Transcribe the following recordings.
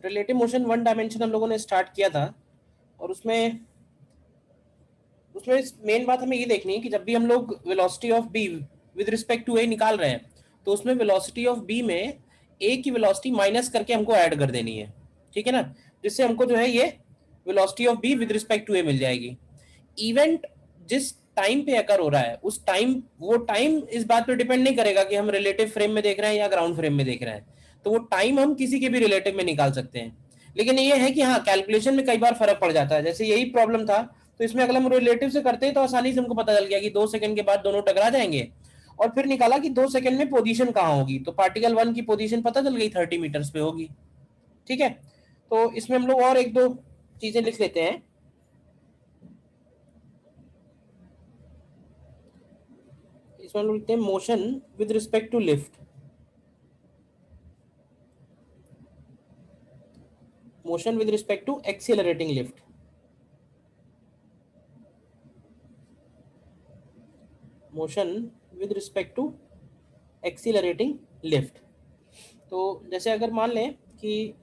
Relative motion one dimension हम लोगों ने स्टार्ट किया था, और उसमें उसमें मेन बात हमें ये देखनी है कि जब भी हम लोग velocity of B with respect to A निकाल रहे हैं, तो उसमें वेलोसिटी ऑफ बी में ए की वेलोसिटी माइनस करके हमको ऐड कर देनी है, ठीक है ना, जिससे हमको जो है ये velocity of B with respect to A मिल जाएगी। इवेंट जिस टाइम पे अकर हो रहा है उस टाइम, वो टाइम इस बात पे डिपेंड नहीं करेगा कि हम रिलेटिव फ्रेम में देख रहे हैं या ग्राउंड फ्रेम में देख रहे हैं, तो वो टाइम हम किसी के भी रिलेटिव में निकाल सकते हैं। लेकिन ये है कि हाँ, कैलकुलेशन में कई बार फर्क पड़ जाता है, जैसे यही प्रॉब्लम था, तो इसमें अगर हम रिलेटिव से करते हैं तो आसानी से हमको पता चल गया कि 2 सेकंड के बाद दोनों टकरा जाएंगे, और फिर निकाला कि 2 सेकंड में पोजीशन कहाँ होगी, तो पार्टिकल वन की पोजीशन पता चल गई 30 मीटर्स पे होगी। ठीक है, तो इसमें हम लोग और एक दो चीजें लिख लेते हैं। इसमें हम लोग लिखते हैं motion with respect to lift, motion with respect to accelerating lift. Motion with respect to accelerating lift. तो जैसे अगर मान लें कि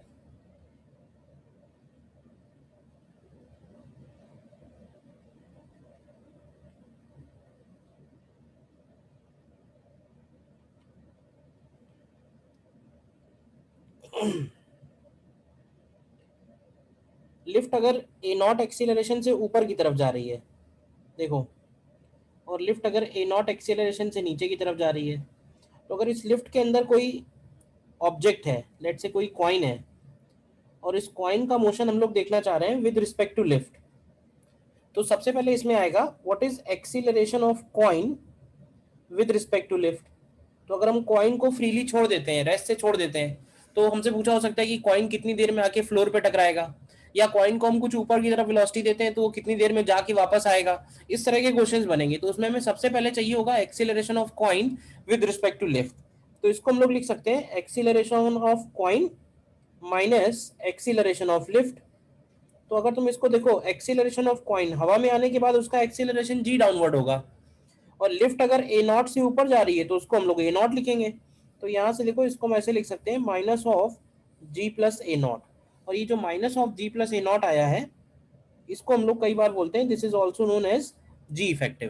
लिफ्ट अगर ए नॉट एक्सीलरेशन से ऊपर की तरफ जा रही है, देखो, और लिफ्ट अगर ए नॉट एक्सीलरेशन से नीचे की तरफ जा रही है, तो अगर इस लिफ्ट के अंदर कोई ऑब्जेक्ट है, लेट से कोई कॉइन है, और इस कॉइन का मोशन हम लोग देखना चाह रहे हैं विद रिस्पेक्ट टू लिफ्ट, तो सबसे पहले इसमें आएगा what is acceleration of coin with respect to lift. तो अगर हम कॉइन को फ्रीली छोड़ देते हैं, रेस्ट से छोड़ देते हैं, तो हमसे पूछा हो सकता है कि कॉइन कितनी देर में आके फ्लोर पे टकराएगा, या कॉइन को हम कुछ ऊपर की तरफ वेलोसिटी देते हैं तो वो कितनी देर में जाके वापस आएगा। इस तरह के क्वेश्चंस बनेंगे, तो उसमें हमें सबसे पहले चाहिए होगा acceleration of coin with respect to lift. तो इसको हम लोग लिख सकते हैं acceleration of coin minus acceleration of lift. तो अगर तुम इसको देखो, एक्सीलरेशन ऑफ कॉइन हवा में आने के बाद उसका एक्सीलरेशन जी डाउनवर्ड होगा, और लिफ्ट अगर ए नॉट से ऊपर जा रही है तो उसको हम लोग ए नॉट लिखेंगे। तो यहाँ से देखो, इसको हम ऐसे लिख सकते हैं minus of g plus a naught, और ये जो minus of g plus a naught आया है, इसको हम लोग कई बार बोलते हैं this is also known as g effective.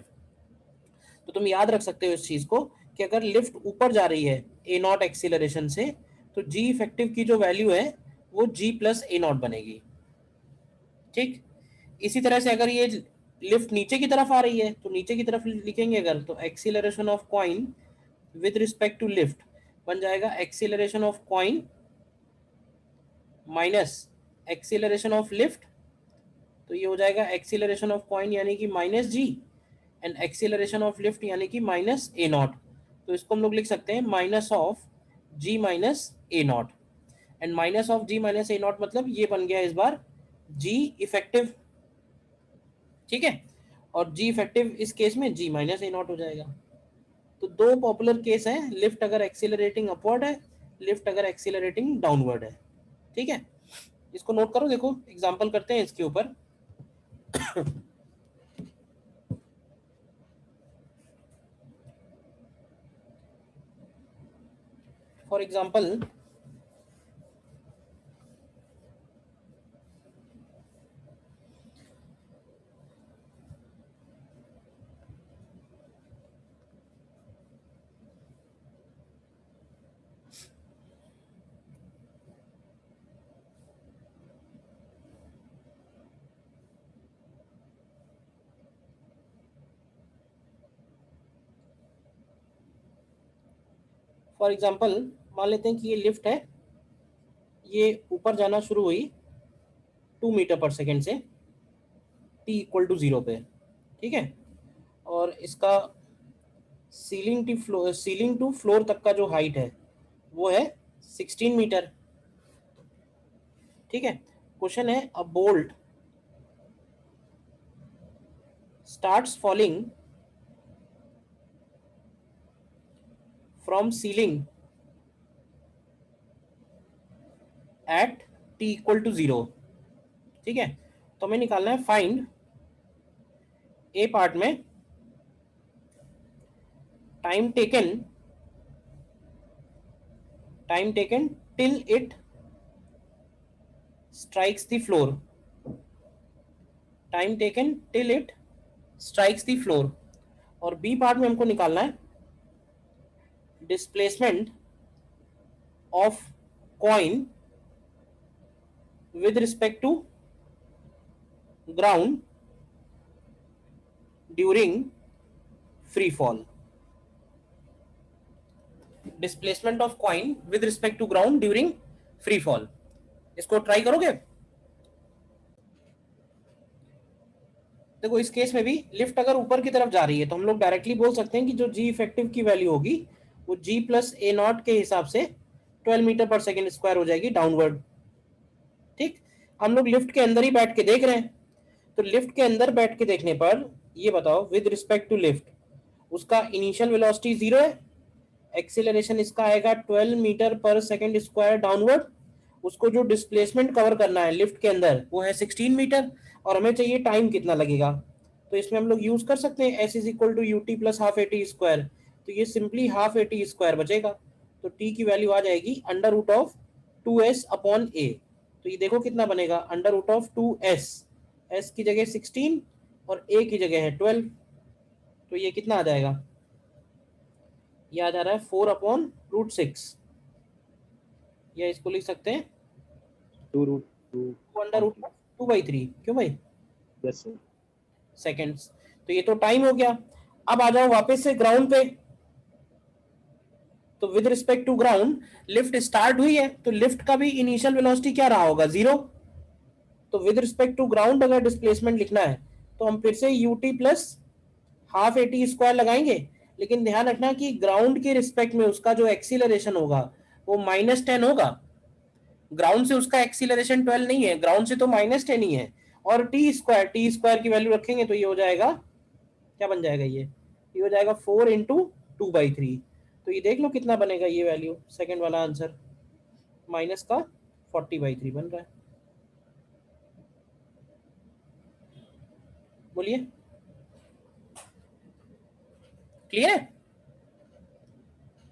तो तुम याद रख सकते हो इस चीज को कि अगर लिफ्ट ऊपर जा रही है ए नॉट एक्सीलरेशन से, तो जी इफेक्टिव की जो वैल्यू है वो जी प्लस ए नॉट बनेगी। ठीक, इसी तरह से अगर ये लिफ्ट नीचे की तरफ आ रही है तो नीचे की तरफ लिखेंगे अगर, तो acceleration of coin with respect to lift बन जाएगा acceleration of coin minus acceleration of lift. तो ये हो जाएगा एक्सीलरेशन ऑफ कॉइन यानी कि minus g, and acceleration of lift यानी कि माइनस ए नॉट। तो इसको हम लोग लिख सकते हैं minus of g minus a naught, and minus of g minus a naught मतलब ये बन गया इस बार जी इफेक्टिव। ठीक है, और जी इफेक्टिव इस केस में जी माइनस ए नॉट हो जाएगा। तो दो पॉपुलर केस हैं, लिफ्ट अगर एक्सीलरेटिंग अपवर्ड है, लिफ्ट अगर एक्सीलरेटिंग डाउनवर्ड है। ठीक है, इसको नोट करो, देखो एग्जांपल करते हैं इसके ऊपर। फॉर एग्जांपल, फॉर एग्जांपल मान लेते हैं कि ये लिफ्ट है, ये ऊपर जाना शुरू हुई 2 मीटर पर सेकेंड से टी इक्वल टू 0 पे। ठीक है, और इसका सीलिंग टू फ्लोर तक का जो हाइट है वो है 16 मीटर। ठीक है, क्वेश्चन है a bolt starts falling from ceiling at t equal to 0। ठीक है, तो हमें निकालना है फाइंड ए पार्ट में time taken, time taken till it strikes the floor, time taken till it strikes the floor. और बी पार्ट में हमको निकालना है displacement of coin with respect to ground during free fall. Displacement of coin with respect to ground during free fall. इसको try करोगे? देखो इस case में भी लिफ्ट अगर ऊपर की तरफ जा रही है तो हम लोग डायरेक्टली बोल सकते हैं कि जो जी इफेक्टिव की वैल्यू होगी वो जी प्लस ए नॉट के हिसाब से 12 मीटर पर सेकेंड स्क्वायर हो जाएगी डाउनवर्ड। ठीक, हम लोग लिफ्ट के अंदर ही बैठ के देख रहे हैं, तो लिफ्ट के अंदर बैठ के देखने पर ये बताओ विद रिस्पेक्ट टू लिफ्ट उसका इनिशियल वेलोसिटी 0 है, एक्सीलरेशन इसका आएगा 12 मीटर पर सेकेंड स्क्वायर डाउनवर्ड, उसको जो डिस्प्लेसमेंट कवर करना है लिफ्ट के अंदर वो है 16 मीटर, और हमें चाहिए टाइम कितना लगेगा। तो इसमें हम लोग यूज कर सकते हैं S is equal to U T plus half A T square, तो ये simply half A T square बचेगा, तो टी की वैल्यू आ जाएगी under root of 2s upon A. तो ये देखो कितना बनेगा under root of 2s, s की जगह 16 और a की जगह है 12, तो ये कितना आ जाएगा, ये आ जा रहा है 4 अपॉन रूट 6, या इसको लिख सकते हैं 2 अंडर रूट 2/3, क्यों भाई? Yes sir. सेकेंड्स। तो ये तो टाइम हो गया। अब आ जाओ वापस से ग्राउंड पे, तो with respect to ground lift start हुई है तो लिफ्ट का भी इनिशियल वेलोसिटी क्या रहा होगा 0, तो विद रिस्पेक्ट टू ग्राउंड अगर डिस्प्लेसमेंट लिखना है तो हम फिर से you T plus half A T square लगाएंगे, लेकिन ध्यान रखना कि ग्राउंड के रिस्पेक्ट में उसका जो एक्सीलरेशन होगा वो -10 होगा, ग्राउंड से उसका एक्सीलरेशन 12 नहीं है, ग्राउंड से तो -10 ही है, और टी स्क्वायर की वैल्यू रखेंगे तो ये हो जाएगा, क्या बन जाएगा, ये हो जाएगा 4 इंटू 2/3, तो ये देख लो कितना बनेगा ये वैल्यू, सेकंड वाला आंसर माइनस का 40/3 बन रहा है। बोलिए, क्लियर है?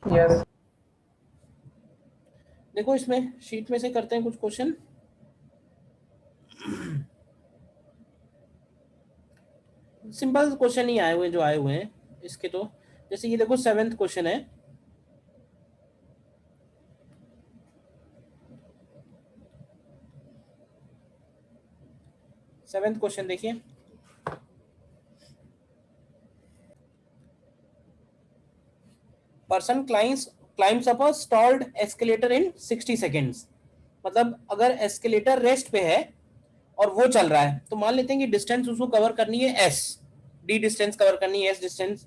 यस। देखो इसमें शीट में से करते हैं कुछ क्वेश्चन। सिंपल क्वेश्चन ही आए हुए जो आए हुए हैं इसके, तो जैसे ये देखो 7th क्वेश्चन है, सेवेंथ क्वेश्चन देखिए, पर्सन क्लाइम्स अप अ स्टॉल्ड एस्केलेटर इन 60 सेकेंड्स, मतलब अगर एस्केलेटर रेस्ट पे है और वो चल रहा है तो मान लेते हैं कि डिस्टेंस उसको कवर करनी है s, d डिस्टेंस कवर करनी है s डिस्टेंस,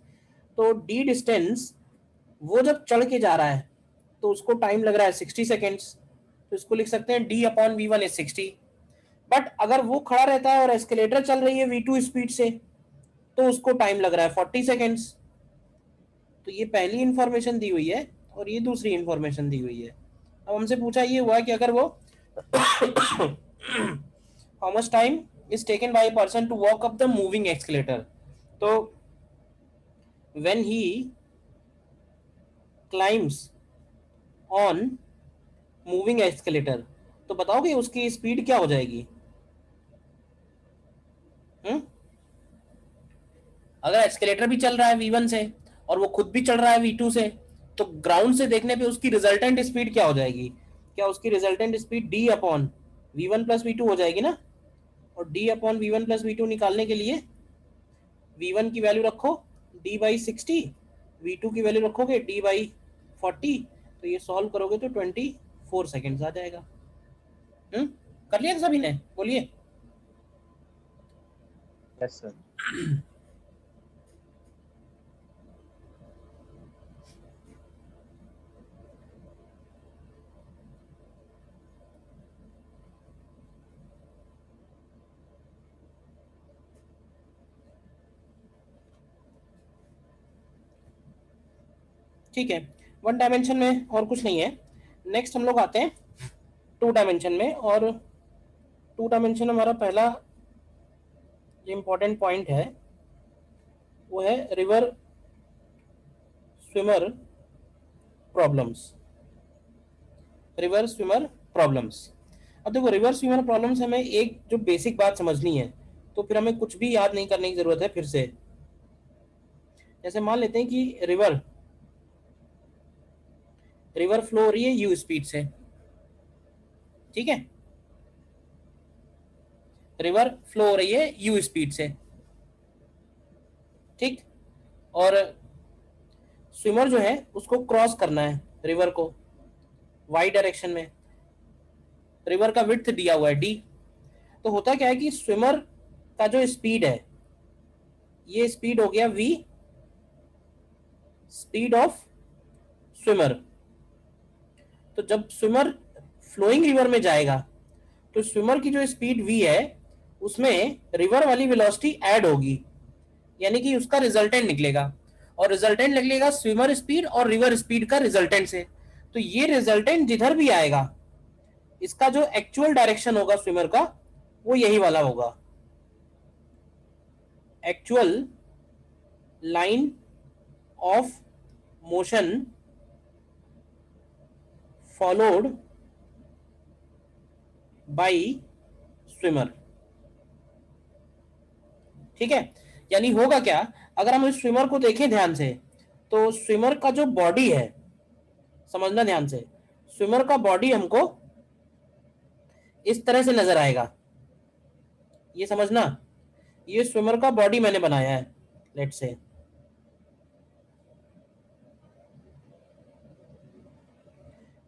तो d डिस्टेंस वो जब चढ़ के जा रहा है तो उसको टाइम लग रहा है 60 सेकेंड्स, तो इसको लिख सकते हैं d upon v1 is 60। But अगर वो खड़ा रहता है और एस्केलेटर चल रही है v2 स्पीड से तो उसको टाइम लग रहा है 40 सेकेंड्स। तो ये पहली इंफॉर्मेशन दी हुई है और ये दूसरी इंफॉर्मेशन दी हुई है। अब हमसे पूछा ये हुआ कि अगर वो how much time is taken by a person to walk up the moving escalator, तो when he climbs on moving escalator, तो बताओगे उसकी स्पीड क्या हो जाएगी? अगर एक्सकेलेटर भी चल रहा है v1 से और वो खुद भी चल रहा है v2 से, तो ग्राउंड से देखने पे उसकी रिजल्टेंट स्पीड क्या हो जाएगी? क्या उसकी resultant speed d upon v1 plus v2 हो जाएगी ना, और d upon v1 plus v2 निकालने के लिए v1 की वैल्यू रखो d बाई 60, v2 की वैल्यू रखोगे d बाई 40, तो ये सॉल्व करोगे तो 24 सेकेंड्स आ जाएगा। कर लिया सभी ने? बोलिए। Yes sir. ठीक है, 1 डायमेंशन में और कुछ नहीं है। नेक्स्ट हम लोग आते हैं 2 डायमेंशन में, और 2 डायमेंशन में हमारा पहला जो इम्पोर्टेंट पॉइंट है वो है river swimmer problems. River swimmer problems, अब देखो रिवर स्विमर प्रॉब्लम से हमें एक जो बेसिक बात समझनी है, तो फिर हमें कुछ भी याद नहीं करने की जरूरत है फिर से। जैसे मान लेते हैं कि रिवर फ्लो हो रही है यू स्पीड से, ठीक है, रिवर फ्लो हो रही है यू स्पीड से, ठीक। और स्विमर जो है उसको क्रॉस करना है रिवर को वाई डायरेक्शन में, रिवर का विड्थ दिया हुआ है डी। तो होता क्या है कि स्विमर का जो स्पीड है, ये स्पीड हो गया v, स्पीड ऑफ स्विमर। तो जब स्विमर फ्लोइंग रिवर में जाएगा तो स्विमर की जो स्पीड v है उसमें रिवर वाली वेलोसिटी ऐड होगी, यानी कि उसका रिजल्टेंट निकलेगा, और रिजल्टेंट निकलेगा स्विमर स्पीड और रिवर स्पीड का रिजल्टेंट से। तो ये रिजल्टेंट जिधर भी आएगा इसका जो एक्चुअल डायरेक्शन होगा स्विमर का वो यही वाला होगा, actual line of motion followed by swimmer, ठीक है। यानी होगा क्या, अगर हम इस स्विमर को देखें ध्यान से, तो स्विमर का जो बॉडी है, समझना ध्यान से, स्विमर का बॉडी हमको इस तरह से नजर आएगा, ये समझना, ये स्विमर का बॉडी मैंने बनाया है, लेट्स से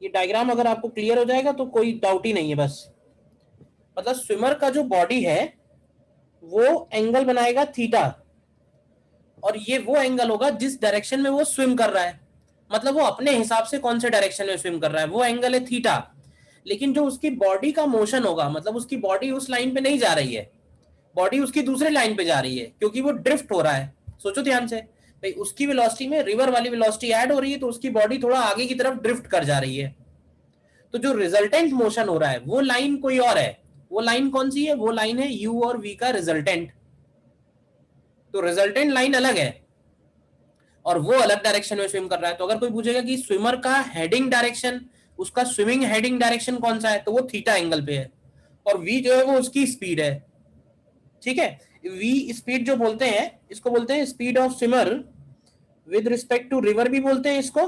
ये डायग्राम अगर आपको क्लियर हो जाएगा तो कोई डाउट ही नहीं है। बस मतलब स्विमर का जो बॉडी है वो एंगल बनाएगा थीटा, और ये वो एंगल होगा जिस डायरेक्शन में वो स्विम कर रहा है, मतलब वो अपने हिसाब से कौन से डायरेक्शन में स्विम कर रहा है वो एंगल है थीटा। लेकिन जो उसकी बॉडी का मोशन होगा, मतलब उसकी बॉडी उस लाइन पे नहीं जा रही है, बॉडी उसकी दूसरे लाइन पे जा रही है, क्योंकि वो ड्रिफ्ट हो रहा है। सोचो ध्यान से भाई, उसकी वेलोसिटी में रिवर वाली वेलोसिटी ऐड हो रही है, तो उसकी बॉडी थोड़ा आगे की तरफ ड्रिफ्ट कर जा रही है। तो जो रिजल्टेंट मोशन हो रहा है वो लाइन कोई और है। वो लाइन कौन सी है, वो लाइन है u और v का रिजल्टेंट। तो रिजल्टेंट लाइन अलग है और वो अलग डायरेक्शन में स्विम कर रहा है। तो अगर कोई पूछेगा कि स्विमर का हेडिंग डायरेक्शन, उसका स्विमिंग हेडिंग डायरेक्शन कौन सा है, तो वो थीटा एंगल पे है, और v जो है वो उसकी स्पीड है, ठीक है। v स्पीड जो बोलते हैं इसको बोलते हैं speed of swimmer with respect to river भी बोलते हैं इसको,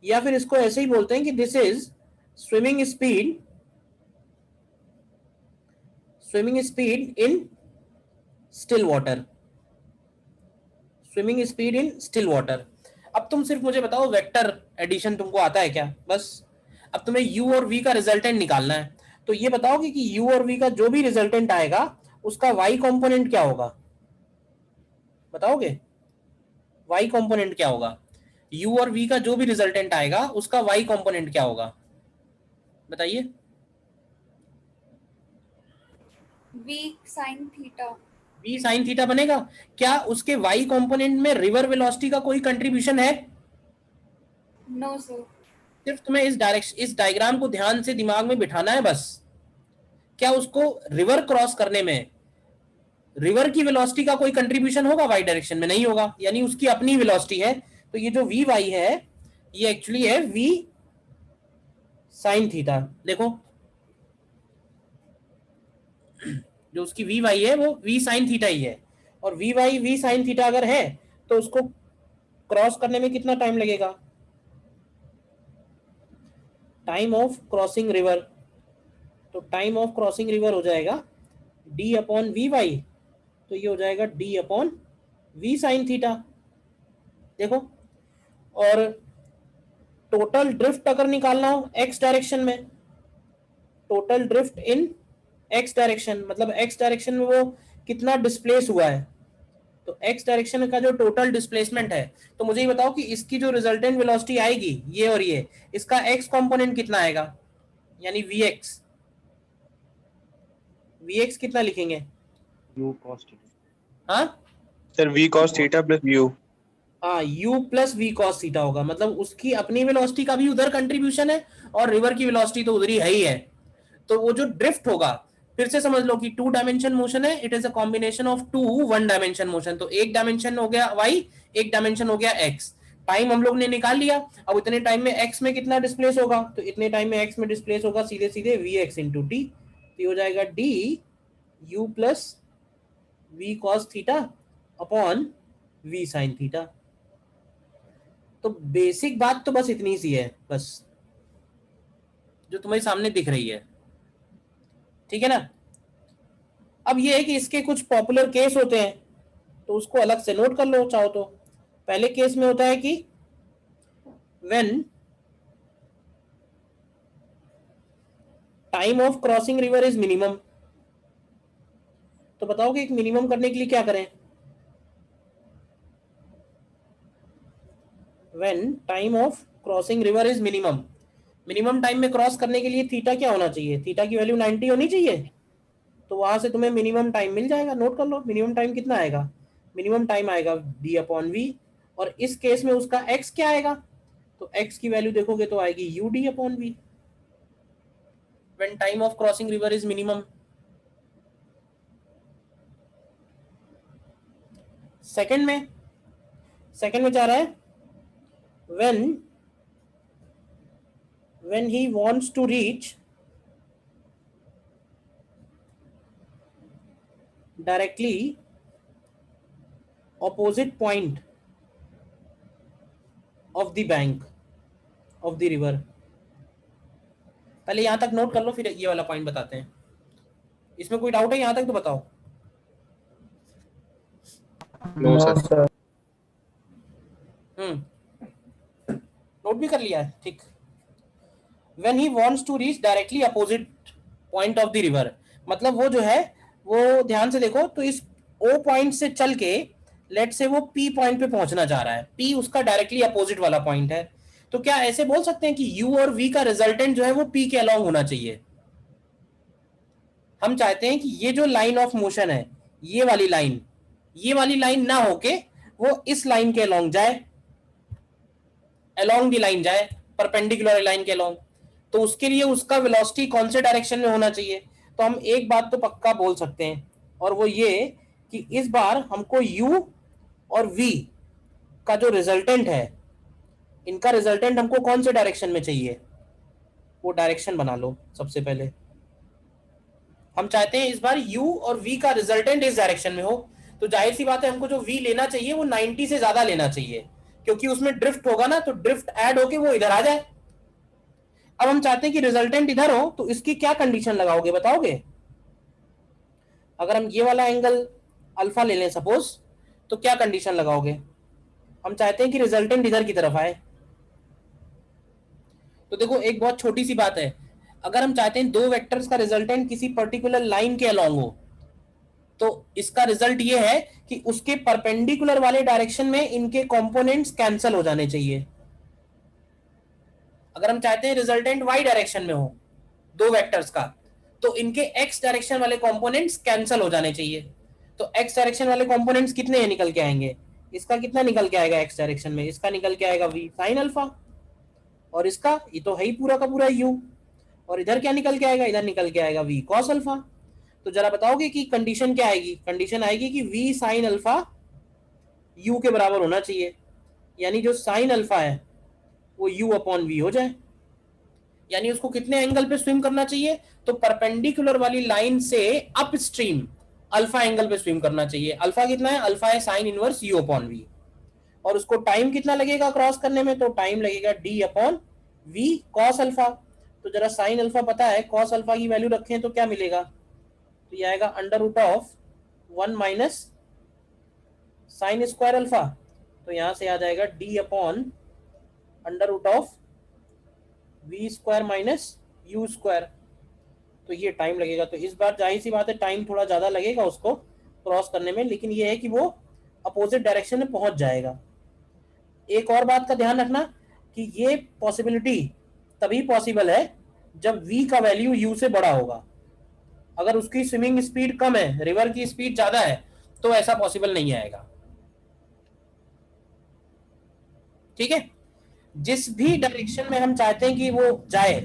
या फिर इसको ऐसे ही बोलते हैं कि this is swimming speed in still water, swimming speed in still water. अब तुम सिर्फ मुझे बताओ वेक्टर एडिशन तुमको आता है क्या, बस अब तुम्हें u और v का रिजल्टेंट निकालना है। तो ये बताओगे कि u और v का जो भी रिजल्टेंट आएगा उसका y कंपोनेंट क्या होगा, बताओगे y कंपोनेंट क्या होगा, u और v का जो भी रिजल्टेंट आएगा उसका y कंपोनेंट क्या होगा, बताइए। v sin theta. v sin theta बनेगा। क्या उसके y कंपोनेंट में रिवर वेलोसिटी का कोई कंट्रीब्यूशन है? No sir. सिर्फ तुम्हें इस डायग्राम को ध्यान से दिमाग में बिठाना है बस। क्या उसको रिवर क्रॉस करने में रिवर की वेलोसिटी का कोई कंट्रीब्यूशन होगा वाई डायरेक्शन में? नहीं होगा, यानी उसकी अपनी वेलोसिटी है। तो ये जो वी वाई है ये एक्चुअली है वी साइन थीटा। देखो जो उसकी वी वाई है वो वी साइन थीटा ही है, और v y v sine theta अगर है तो उसको क्रॉस करने में कितना टाइम लगेगा, टाइम ऑफ क्रॉसिंग रिवर। तो टाइम ऑफ क्रॉसिंग रिवर हो जाएगा d अपॉन वी वाई, तो ये हो जाएगा d upon v sine theta. देखो, और टोटल ड्रिफ्ट अगर निकालना हो x डायरेक्शन में, total drift in x direction, मतलब x डायरेक्शन में वो कितना डिस्प्लेस हुआ है, तो x डायरेक्शन का जो टोटल डिस्प्लेसमेंट है, तो मुझे ये बताओ कि इसकी जो रिजल्टेंट वेलोसिटी आएगी ये और ये, इसका x कंपोनेंट कितना आएगा, यानी vx। vx कितना लिखेंगे? u cos theta. हाँ sir v cos theta plus u। हाँ, u plus v cos theta होगा, मतलब उसकी अपनी वेलोसिटी का भी उधर कंट्रीब्यूशन है और रिवर की वेलोसिटी तो उधर ही है। तो वो जो ड्रिफ्ट होगा, फिर से समझ लो कि 2 डायमेंशन मोशन है, it is a combination of 2 1 dimension motion. तो एक डायमेंशन हो गया y, एक डायमेंशन हो गया x। टाइम हम लोग ने निकाल लिया। अब इतने टाइम में एक्स में कितना डिस्प्लेस होगा, तो इतने टाइम में एक्स में डिस्प्लेस होगा सीधे सीधे वी एक्स इंटू टी, तो ये हो जाएगा d u plus v cos theta upon v sine theta. तो बेसिक बात तो बस इतनी सी है, बस जो तुम्हारे सामने दिख रही है, ठीक है ना। अब ये है कि इसके कुछ पॉपुलर केस होते हैं, तो उसको अलग से नोट कर लो चाहो तो। पहले केस में होता है कि when time of crossing river is minimum, तो बताओ कि एक मिनिमम करने के लिए क्या करें। When time of crossing river is minimum, minimum time में क्रॉस करने के लिए थीटा क्या होना चाहिए, थीटा की वैल्यू 90 होनी चाहिए, तो वहां से तुम्हें मिनिमम टाइम मिल जाएगा। नोट कर लो मिनिमम टाइम कितना आएगा, मिनिमम टाइम आएगा डी अपॉन वी, और इस केस में उसका एक्स क्या आएगा, तो एक्स की वैल्यू देखोगे तो आएगी u d upon v, when time of crossing river is minimum. Second में जा रहा है when he wants to reach directly opposite point of the bank of the river। पहले यहां तक नोट कर लो, फिर ये वाला पॉइंट बताते हैं। इसमें कोई डाउट है यहां तक तो बताओ। No, sir. नोट भी कर लिया है, ठीक। When he wants to reach directly opposite point of the river, मतलब वो जो है वो ध्यान से देखो, तो इस O पॉइंट से चल के लेट से वो P पॉइंट पे पहुंचना चाह रहा है, P उसका डायरेक्टली अपोजिट वाला पॉइंट है, तो क्या ऐसे बोल सकते हैं कि U और V का रिजल्टेंट जो है वो P के अलॉन्ग होना चाहिए। हम चाहते हैं कि ये जो लाइन ऑफ मोशन है, ये वाली लाइन ना होके वो इस लाइन के अलॉन्ग जाए, अलॉन्ग दी लाइन जाए, परपेंडिकुलर लाइन के अलॉन्ग, तो उसके लिए उसका वेलोसिटी कौन से डायरेक्शन में होना चाहिए। तो हम एक बात तो पक्का बोल सकते हैं, और वो ये कि इस बार हमको u और v का जो रिजल्टेंट है, इनका रिजल्टेंट हमको कौन से डायरेक्शन में चाहिए, वो डायरेक्शन बना लो। सबसे पहले हम चाहते हैं इस बार u और v का रिजल्टेंट इस डायरेक्शन में हो, तो जाहिर सी बात है हमको जो v लेना चाहिए वो 90 से ज्यादा लेना चाहिए, क्योंकि उसमें ड्रिफ्ट होगा ना, तो ड्रिफ्ट ऐड होके वो इधर आ जाए। अब हम चाहते हैं कि रिजल्टेंट इधर हो, तो इसकी क्या कंडीशन लगाओगे बताओगे। अगर हम ये वाला एंगल अल्फा ले लें सपोज, तो क्या कंडीशन लगाओगे। हम चाहते हैं कि रिजल्टेंट इधर की तरफ आए, तो देखो एक बहुत छोटी सी बात है, अगर हम चाहते हैं दो वेक्टर्स का रिजल्टेंट किसी पर्टिकुलर लाइन के अलॉन्ग हो, तो इसका रिजल्ट ये है कि उसके परपेंडिकुलर वाले डायरेक्शन में इनके कंपोनेंट्स कैंसिल हो जाने चाहिए। अगर हम चाहते हैं रिजल्टेंट y डायरेक्शन में हो दो वेक्टर्स का, तो इनके x डायरेक्शन वाले कंपोनेंट्स कैंसिल हो जाने चाहिए। तो x डायरेक्शन वाले कंपोनेंट्स कितने हैं निकल के आएंगे, इसका कितना निकल के आएगा x डायरेक्शन में, इसका निकल के आएगा v साइन अल्फा, और इसका ये तो है ही पूरा का पूरा u, और इधर क्या निकल के आएगा, इधर निकल के आएगा v कॉस अल्फा। तो जरा बताओगे कि कंडीशन क्या आएगी, कंडीशन आएगी कि v साइन अल्फा u के बराबर होना चाहिए, यानी जो साइन अल्फा है वो u अपॉन v हो जाए, यानी उसको कितने एंगल पे स्विम करना चाहिए, तो परपेंडिकुलर वाली लाइन से अप स्ट्रीम अल्फा एंगल पे स्विम करना चाहिए। अल्फा कितना है, अल्फा है sine inverse u upon v, और उसको टाइम कितना लगेगा क्रॉस करने में, तो टाइम लगेगा d upon v cos alpha. तो जरा साइन अल्फा पता है, कॉस अल्फा की वैल्यू रखें तो क्या मिलेगा, तो ये आएगा under root of 1 minus sine square alpha, तो यहां से आ जाएगा d upon under root of v square minus u square. तो ये टाइम लगेगा, तो इस बार जाहिर सी बात है टाइम थोड़ा ज्यादा लगेगा उसको क्रॉस करने में, लेकिन ये है कि वो अपोजिट डायरेक्शन में पहुंच जाएगा। एक और बात का ध्यान रखना कि ये पॉसिबिलिटी तभी पॉसिबल है जब v का वैल्यू u से बड़ा होगा। अगर उसकी स्विमिंग स्पीड कम है, रिवर की स्पीड ज्यादा है, तो ऐसा पॉसिबल नहीं आएगा। ठीक है, जिस भी डायरेक्शन में हम चाहते हैं कि वो जाए,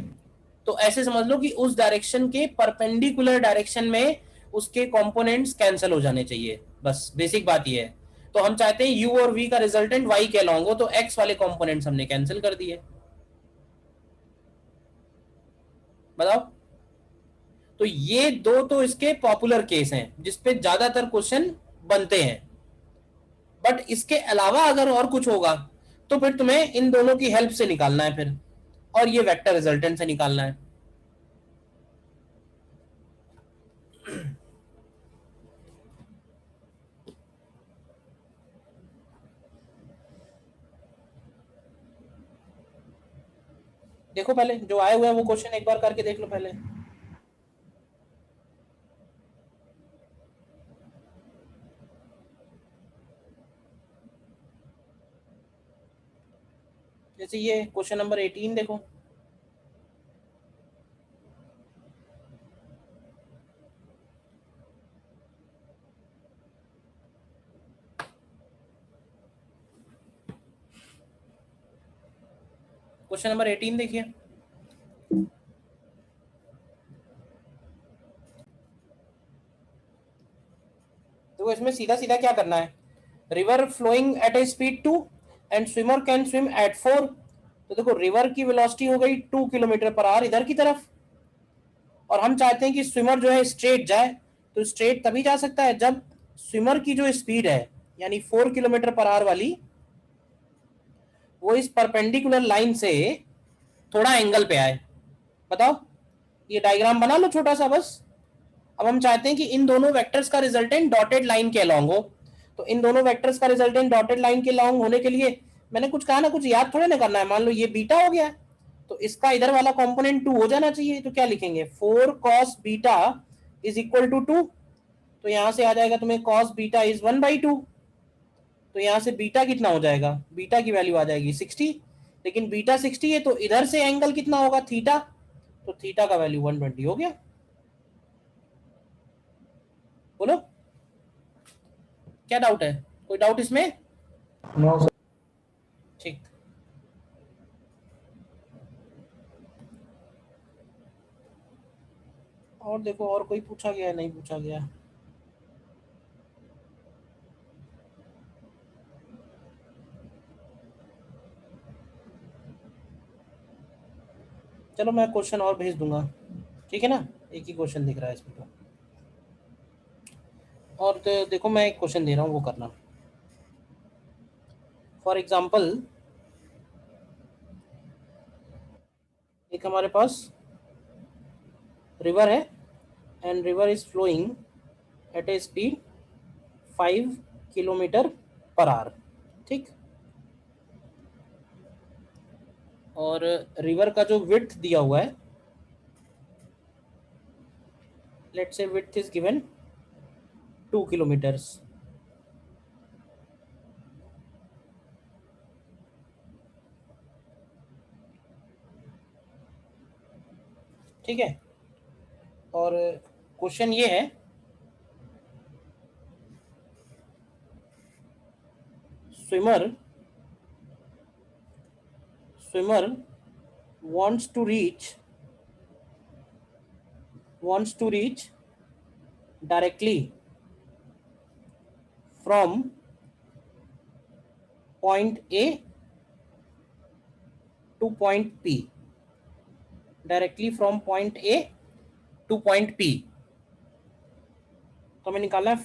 तो ऐसे समझ लो कि उस डायरेक्शन के परपेंडिकुलर डायरेक्शन में उसके कंपोनेंट्स कैंसिल हो जाने चाहिए, बस बेसिक बात ये है। तो हम चाहते हैं u और v का रिजल्टेंट y के अलॉन्ग हो, तो x वाले कंपोनेंट्स हमने कैंसिल कर दिए। बताओ। तो ये दो तो इसके पॉपुलर केस हैं जिसपे ज्यादातर क्वेश्चन बनते हैं, बट इसके अलावा अगर और कुछ होगा तो फिर तुम्हें इन दोनों की हेल्प से निकालना है फिर, और ये वेक्टर रिजल्टेंट से निकालना है। देखो पहले जो आए हुए हैं वो क्वेश्चन एक बार करके देख लो पहले। जैसे ये क्वेश्चन नंबर 18 देखो। क्वेश्चन नंबर 18 देखिए। देखो इसमें सीधा सीधा क्या करना है, river flowing at a speed 2 and swimmer can swim at 4। तो देखो रिवर की वेलोसिटी हो गई 2 किलोमीटर पर आवर इधर की तरफ, और हम चाहते हैं कि स्विमर जो है स्ट्रेट जाए। तो स्ट्रेट तभी जा सकता है जब स्विमर की जो स्पीड है यानी 4 किलोमीटर पर आवर वाली, वो इस परपेंडिकुलर लाइन से थोड़ा एंगल पे आए। बताओ, ये डायग्राम बना लो छोटा सा बस। अब हम चाहते हैं कि इन दोनों वेक्टर्स का रिजल्टेंट डॉटेड लाइन के अलॉन्ग हो। तो इन दोनों वेक्टर्स का रिजल्टेंट डॉटेड लाइन के अलॉन्ग होने के लिए मैंने कुछ कहा ना, कुछ याद थोड़े ना करना है। मान लो ये बीटा हो गया, तो इसका इधर वाला कंपोनेंट 2 हो जाना चाहिए। तो क्या लिखेंगे, 4 cos beta is equal to 2। तो यहां से आ जाएगा तुम्हें cos बीटा इज 1/2। तो यहां से बीटा कितना हो जाएगा, बीटा की वैल्यू आ जाएगी 60। लेकिन बीटा 60 है तो इधर से एंगल कितना होगा, थीटा। तो थीटा का वैल्यू 120 हो गया। बोलो क्या डाउट है, कोई डाउट इसमें? No sir. ठीक। और देखो और कोई पूछा गया है, नहीं पूछा गया। चलो मैं क्वेश्चन और भेज दूंगा, ठीक है ना। एक ही क्वेश्चन दिख रहा है इसमें तो। और तो देखो मैं एक क्वेश्चन दे रहा हूँ, वो करना। फॉर एग्जाम्पल एक हमारे पास रिवर है and river is flowing at a speed 5 kilometre per hour, ठीक। और रिवर का जो विड्थ दिया हुआ है, let's say width is given 2 kilometres. ठीक है। और क्वेश्चन ये है, swimmer wants to reach directly from point A to point P, directly from point A to point P। तो हमें निकालना है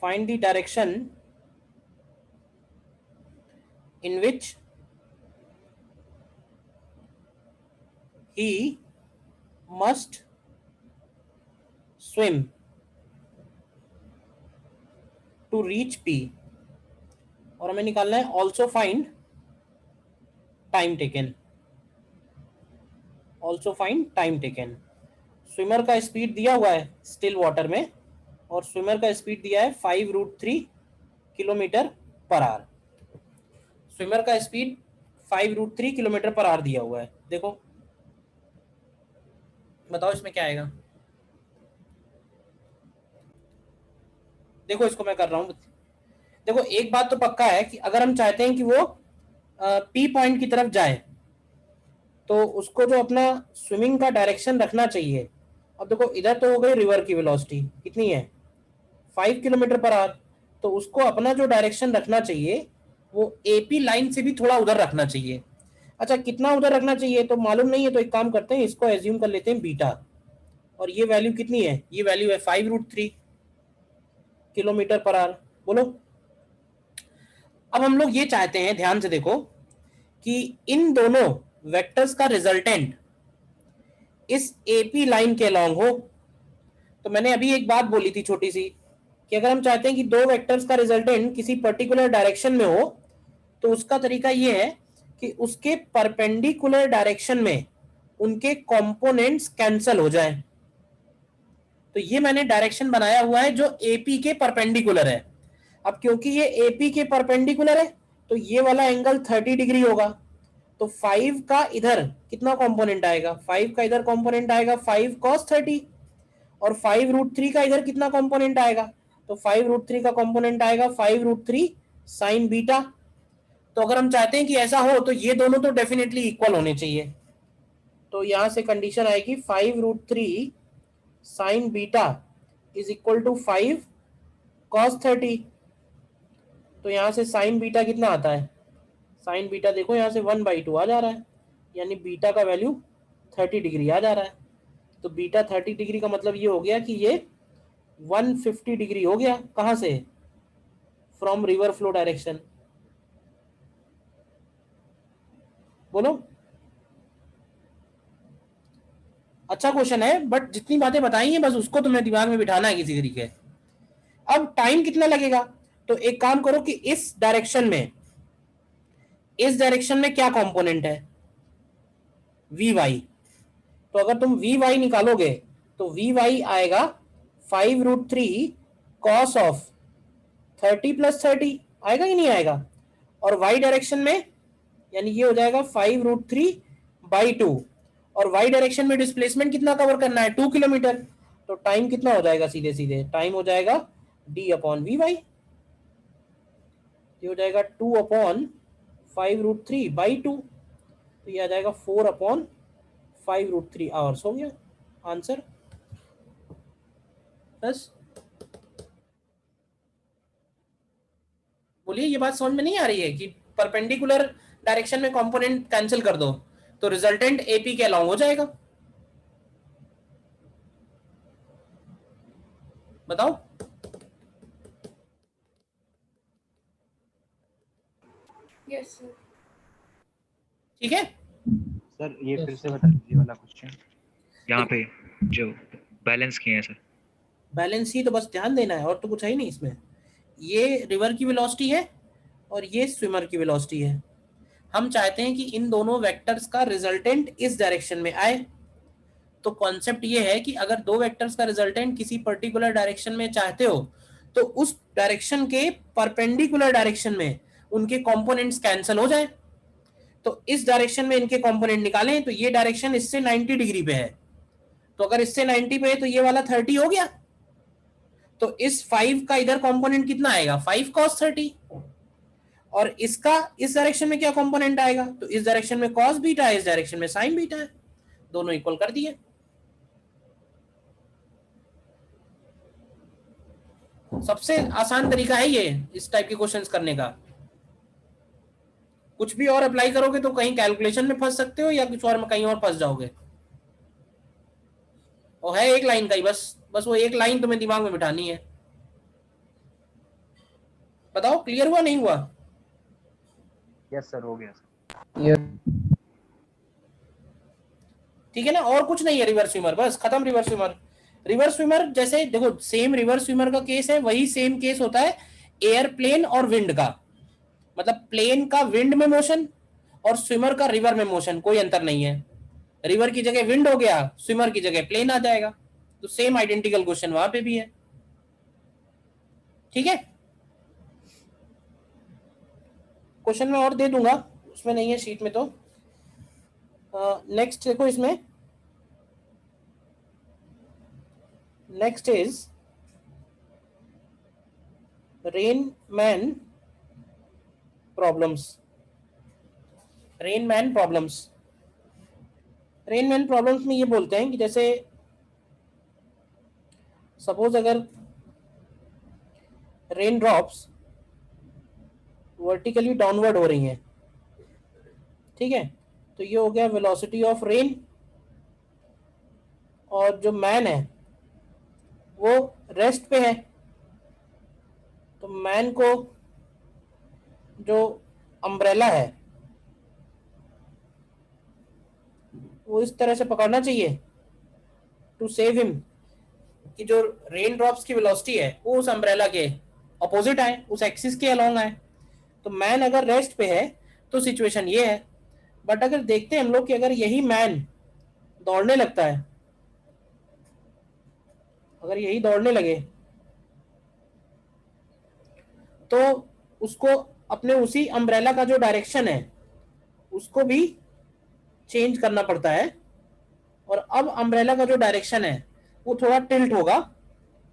find the direction in which he must swim to reach P। और हमें निकालना है also find time taken। Swimmer का speed दिया हुआ है स्टिल वाटर में, और स्विमर का स्पीड दिया है 5√3 किलोमीटर पर आवर। स्विमर का स्पीड 5√3 किलोमीटर पर आवर दिया हुआ है। देखो बताओ इसमें क्या आएगा। देखो इसको मैं कर रहा हूं। देखो एक बात तो पक्का है कि अगर हम चाहते हैं कि वो पी पॉइंट की तरफ जाए तो उसको जो अपना स्विमिंग का डायरेक्शन रखना चाहिए। अब देखो इधर तो हो गई रिवर की वेलोसिटी कितनी है 5 किलोमीटर पर आवर, तो उसको अपना जो डायरेक्शन रखना चाहिए वो एपी लाइन से भी थोड़ा उधर रखना चाहिए। अच्छा, कितना उधर रखना चाहिए तो मालूम नहीं है, तो एक काम करते हैं, इसको एज्यूम कर लेते हैं बीटा, और ये वैल्यू कितनी है, ये वैल्यू है 5√3 किलोमीटर पर आवर। बोलो, अब हम लोग ये चाहते हैं, ध्यान से देखो, कि इन दोनों वेक्टर्स का रिजल्टेंट इस एपी लाइन के अलॉन्ग हो। तो मैंने अभी एक बात बोली थी छोटी सी, कि अगर हम चाहते हैं कि दो वेक्टर्स का रिजल्टेंट किसी पर्टिकुलर डायरेक्शन में हो, तो उसका तरीका ये है कि उसके परपेंडिकुलर डायरेक्शन में उनके कंपोनेंट्स कैंसल हो जाएं। तो ये मैंने डायरेक्शन बनाया हुआ है जो एपी के परपेंडिकुलर है। अब क्योंकि ये एपी के परपेंडिकुलर है, तो ये वाला एंगल 30 डिग्री होगा। तो 5 का इधर कितना कंपोनेंट आएगा, 5 का इधर कंपोनेंट आएगा 5 cos 30, और 5√3 का इधर कितना कंपोनेंट आएगा, तो 5√3 का कंपोनेंट आएगा 5√3 साइन बीटा। तो अगर हम चाहते हैं कि ऐसा हो, तो ये दोनों तो डेफिनेटली इक्वल होने चाहिए। तो यहां से कंडीशन आएगी 5√3 sine beta is equal to 5 cos 30। तो यहां से साइन बीटा कितना आता है, साइन बीटा देखो यहाँ से 1/2 आ जा रहा है, यानी बीटा का वैल्यू 30 डिग्री आ जा रहा है। तो बीटा 30 डिग्री का मतलब ये हो गया कि ये 150 डिग्री हो गया। कहाँ से, फ्रॉम रिवर फ्लो डायरेक्शन। बोलो, अच्छा क्वेश्चन है, बट जितनी बातें बताई हैं बस उसको तुम्हें दिमाग में बिठाना है किसी तरीके। अब टाइम कितना लगेगा, तो एक काम करो कि इस डायरेक्शन में क्या कंपोनेंट है, वी वाई। तो अगर तुम वी वाई निकालोगे तो वी वाई आएगा 5√3 cos ऑफ 30 + 30, आएगा कि नहीं आएगा। और वाई डायरेक्शन में यानी ये हो जाएगा 5√3/2, और वाई डायरेक्शन में डिस्प्लेसमेंट कितना कवर करना है, 2 किलोमीटर। तो टाइम कितना हो जाएगा, सीधे सीधे टाइम हो जाएगा d/vy, ये हो जाएगा 2/5√3/2, तो ये आ जाएगा 4/5√3 आवर्स। हो गया आंसर। बस बोलिए, ये बात समझ में नहीं आ रही है कि परपेंडिकुलर डायरेक्शन में कंपोनेंट कैंसिल कर दो तो रिजल्टेंट एपी के अलॉन्ग हो जाएगा। बताओ। Yes sir. ठीक है, सर ये फिर से बता दीजिए वाला क्वेश्चन। यहाँ पे जो बैलेंस किए हैं सर। बैलेंस ही तो बस ध्यान देना है, और तो कुछ है ही नहीं इसमें। ये रिवर की वेलोसिटी है और ये स्विमर की वेलोसिटी है। हम चाहते हैं कि इन दोनों वेक्टर्स का रिजल्टेंट इस डायरेक्शन में आए। तो कॉन्सेप्ट ये है कि अगर दो वेक्टर्स का रिजल्टेंट किसी पर्टिकुलर डायरेक्शन में चाहते हो, तो उस डायरेक्शन के परपेंडिकुलर डायरेक्शन में उनके कंपोनेंट्स कैंसिल हो जाए। तो इस डायरेक्शन में इनके कंपोनेंट निकालें, तो ये डायरेक्शन इससे 90 डिग्री पे है, तो अगर इससे 90 पे है तो ये वाला 30 हो गया। तो इस 5 का इधर कंपोनेंट कितना आएगा, 5 cos 30, और इसका इस डायरेक्शन में क्या कंपोनेंट आएगा, तो इस डायरेक्शन में cos बीटा है, इस डायरेक्शन में sin बीटा है, दोनों इक्वल कर दिए। सबसे आसान तरीका है ये इस टाइप के क्वेश्चंस करने का। कुछ भी और अप्लाई करोगे तो कहीं कैलकुलेशन में फंस सकते हो या कुछ और में कहीं और फंस जाओगे। और है एक लाइन का ही, बस वो एक लाइन तुम्हें दिमाग में बिठानी है। बताओ क्लियर हुआ नहीं हुआ। यस सर, हो गया सर। यस ठीक है ना, और कुछ नहीं है रिवर स्विमर, बस खत्म रिवर स्विमर। रिवर स्विमर जैसे देखो, सेम रिवर स्विमर का केस है, वही सेम केस होता है एयरप्लेन और विंड का। मतलब प्लेन का विंड में मोशन और स्विमर का रिवर में मोशन, कोई अंतर नहीं है। रिवर की जगह विंड हो गया, स्विमर की जगह प्लेन आ जाएगा। तो सेम आइडेंटिकल क्वेश्चन वहां पे भी है। ठीक है, क्वेश्चन मैं और दे दूंगा, उसमें नहीं है शीट में। तो नेक्स्ट देखो, इसमें next is Rain Man problems. Rain Man problems में ये बोलते हैं कि जैसे सपोज अगर रेन ड्रॉप्स वर्टिकली डाउनवर्ड हो रही हैं, ठीक है। तो ये हो गया वेलोसिटी ऑफ रेन, और जो मैन है वो रेस्ट पे है, तो मैन को जो अम्ब्रेला है वो इस तरह से पकड़ना चाहिए टू सेव हिम, कि जो रेन ड्रॉप्स की वेलोसिटी है वो उस अम्ब्रेला के अपोजिट आए, उस एक्सिस के अलोंग आए। तो मैन अगर रेस्ट पे है तो सिचुएशन ये है। बट अगर देखते हैं हम लोग कि अगर यही मैन दौड़ने लगता है, अगर यही दौड़ने लगे तो उसको अपने उसी अम्ब्रेला का जो डायरेक्शन है उसको भी चेंज करना पड़ता है, और अब अम्ब्रेला का जो डायरेक्शन है वो थोड़ा टिल्ट होगा,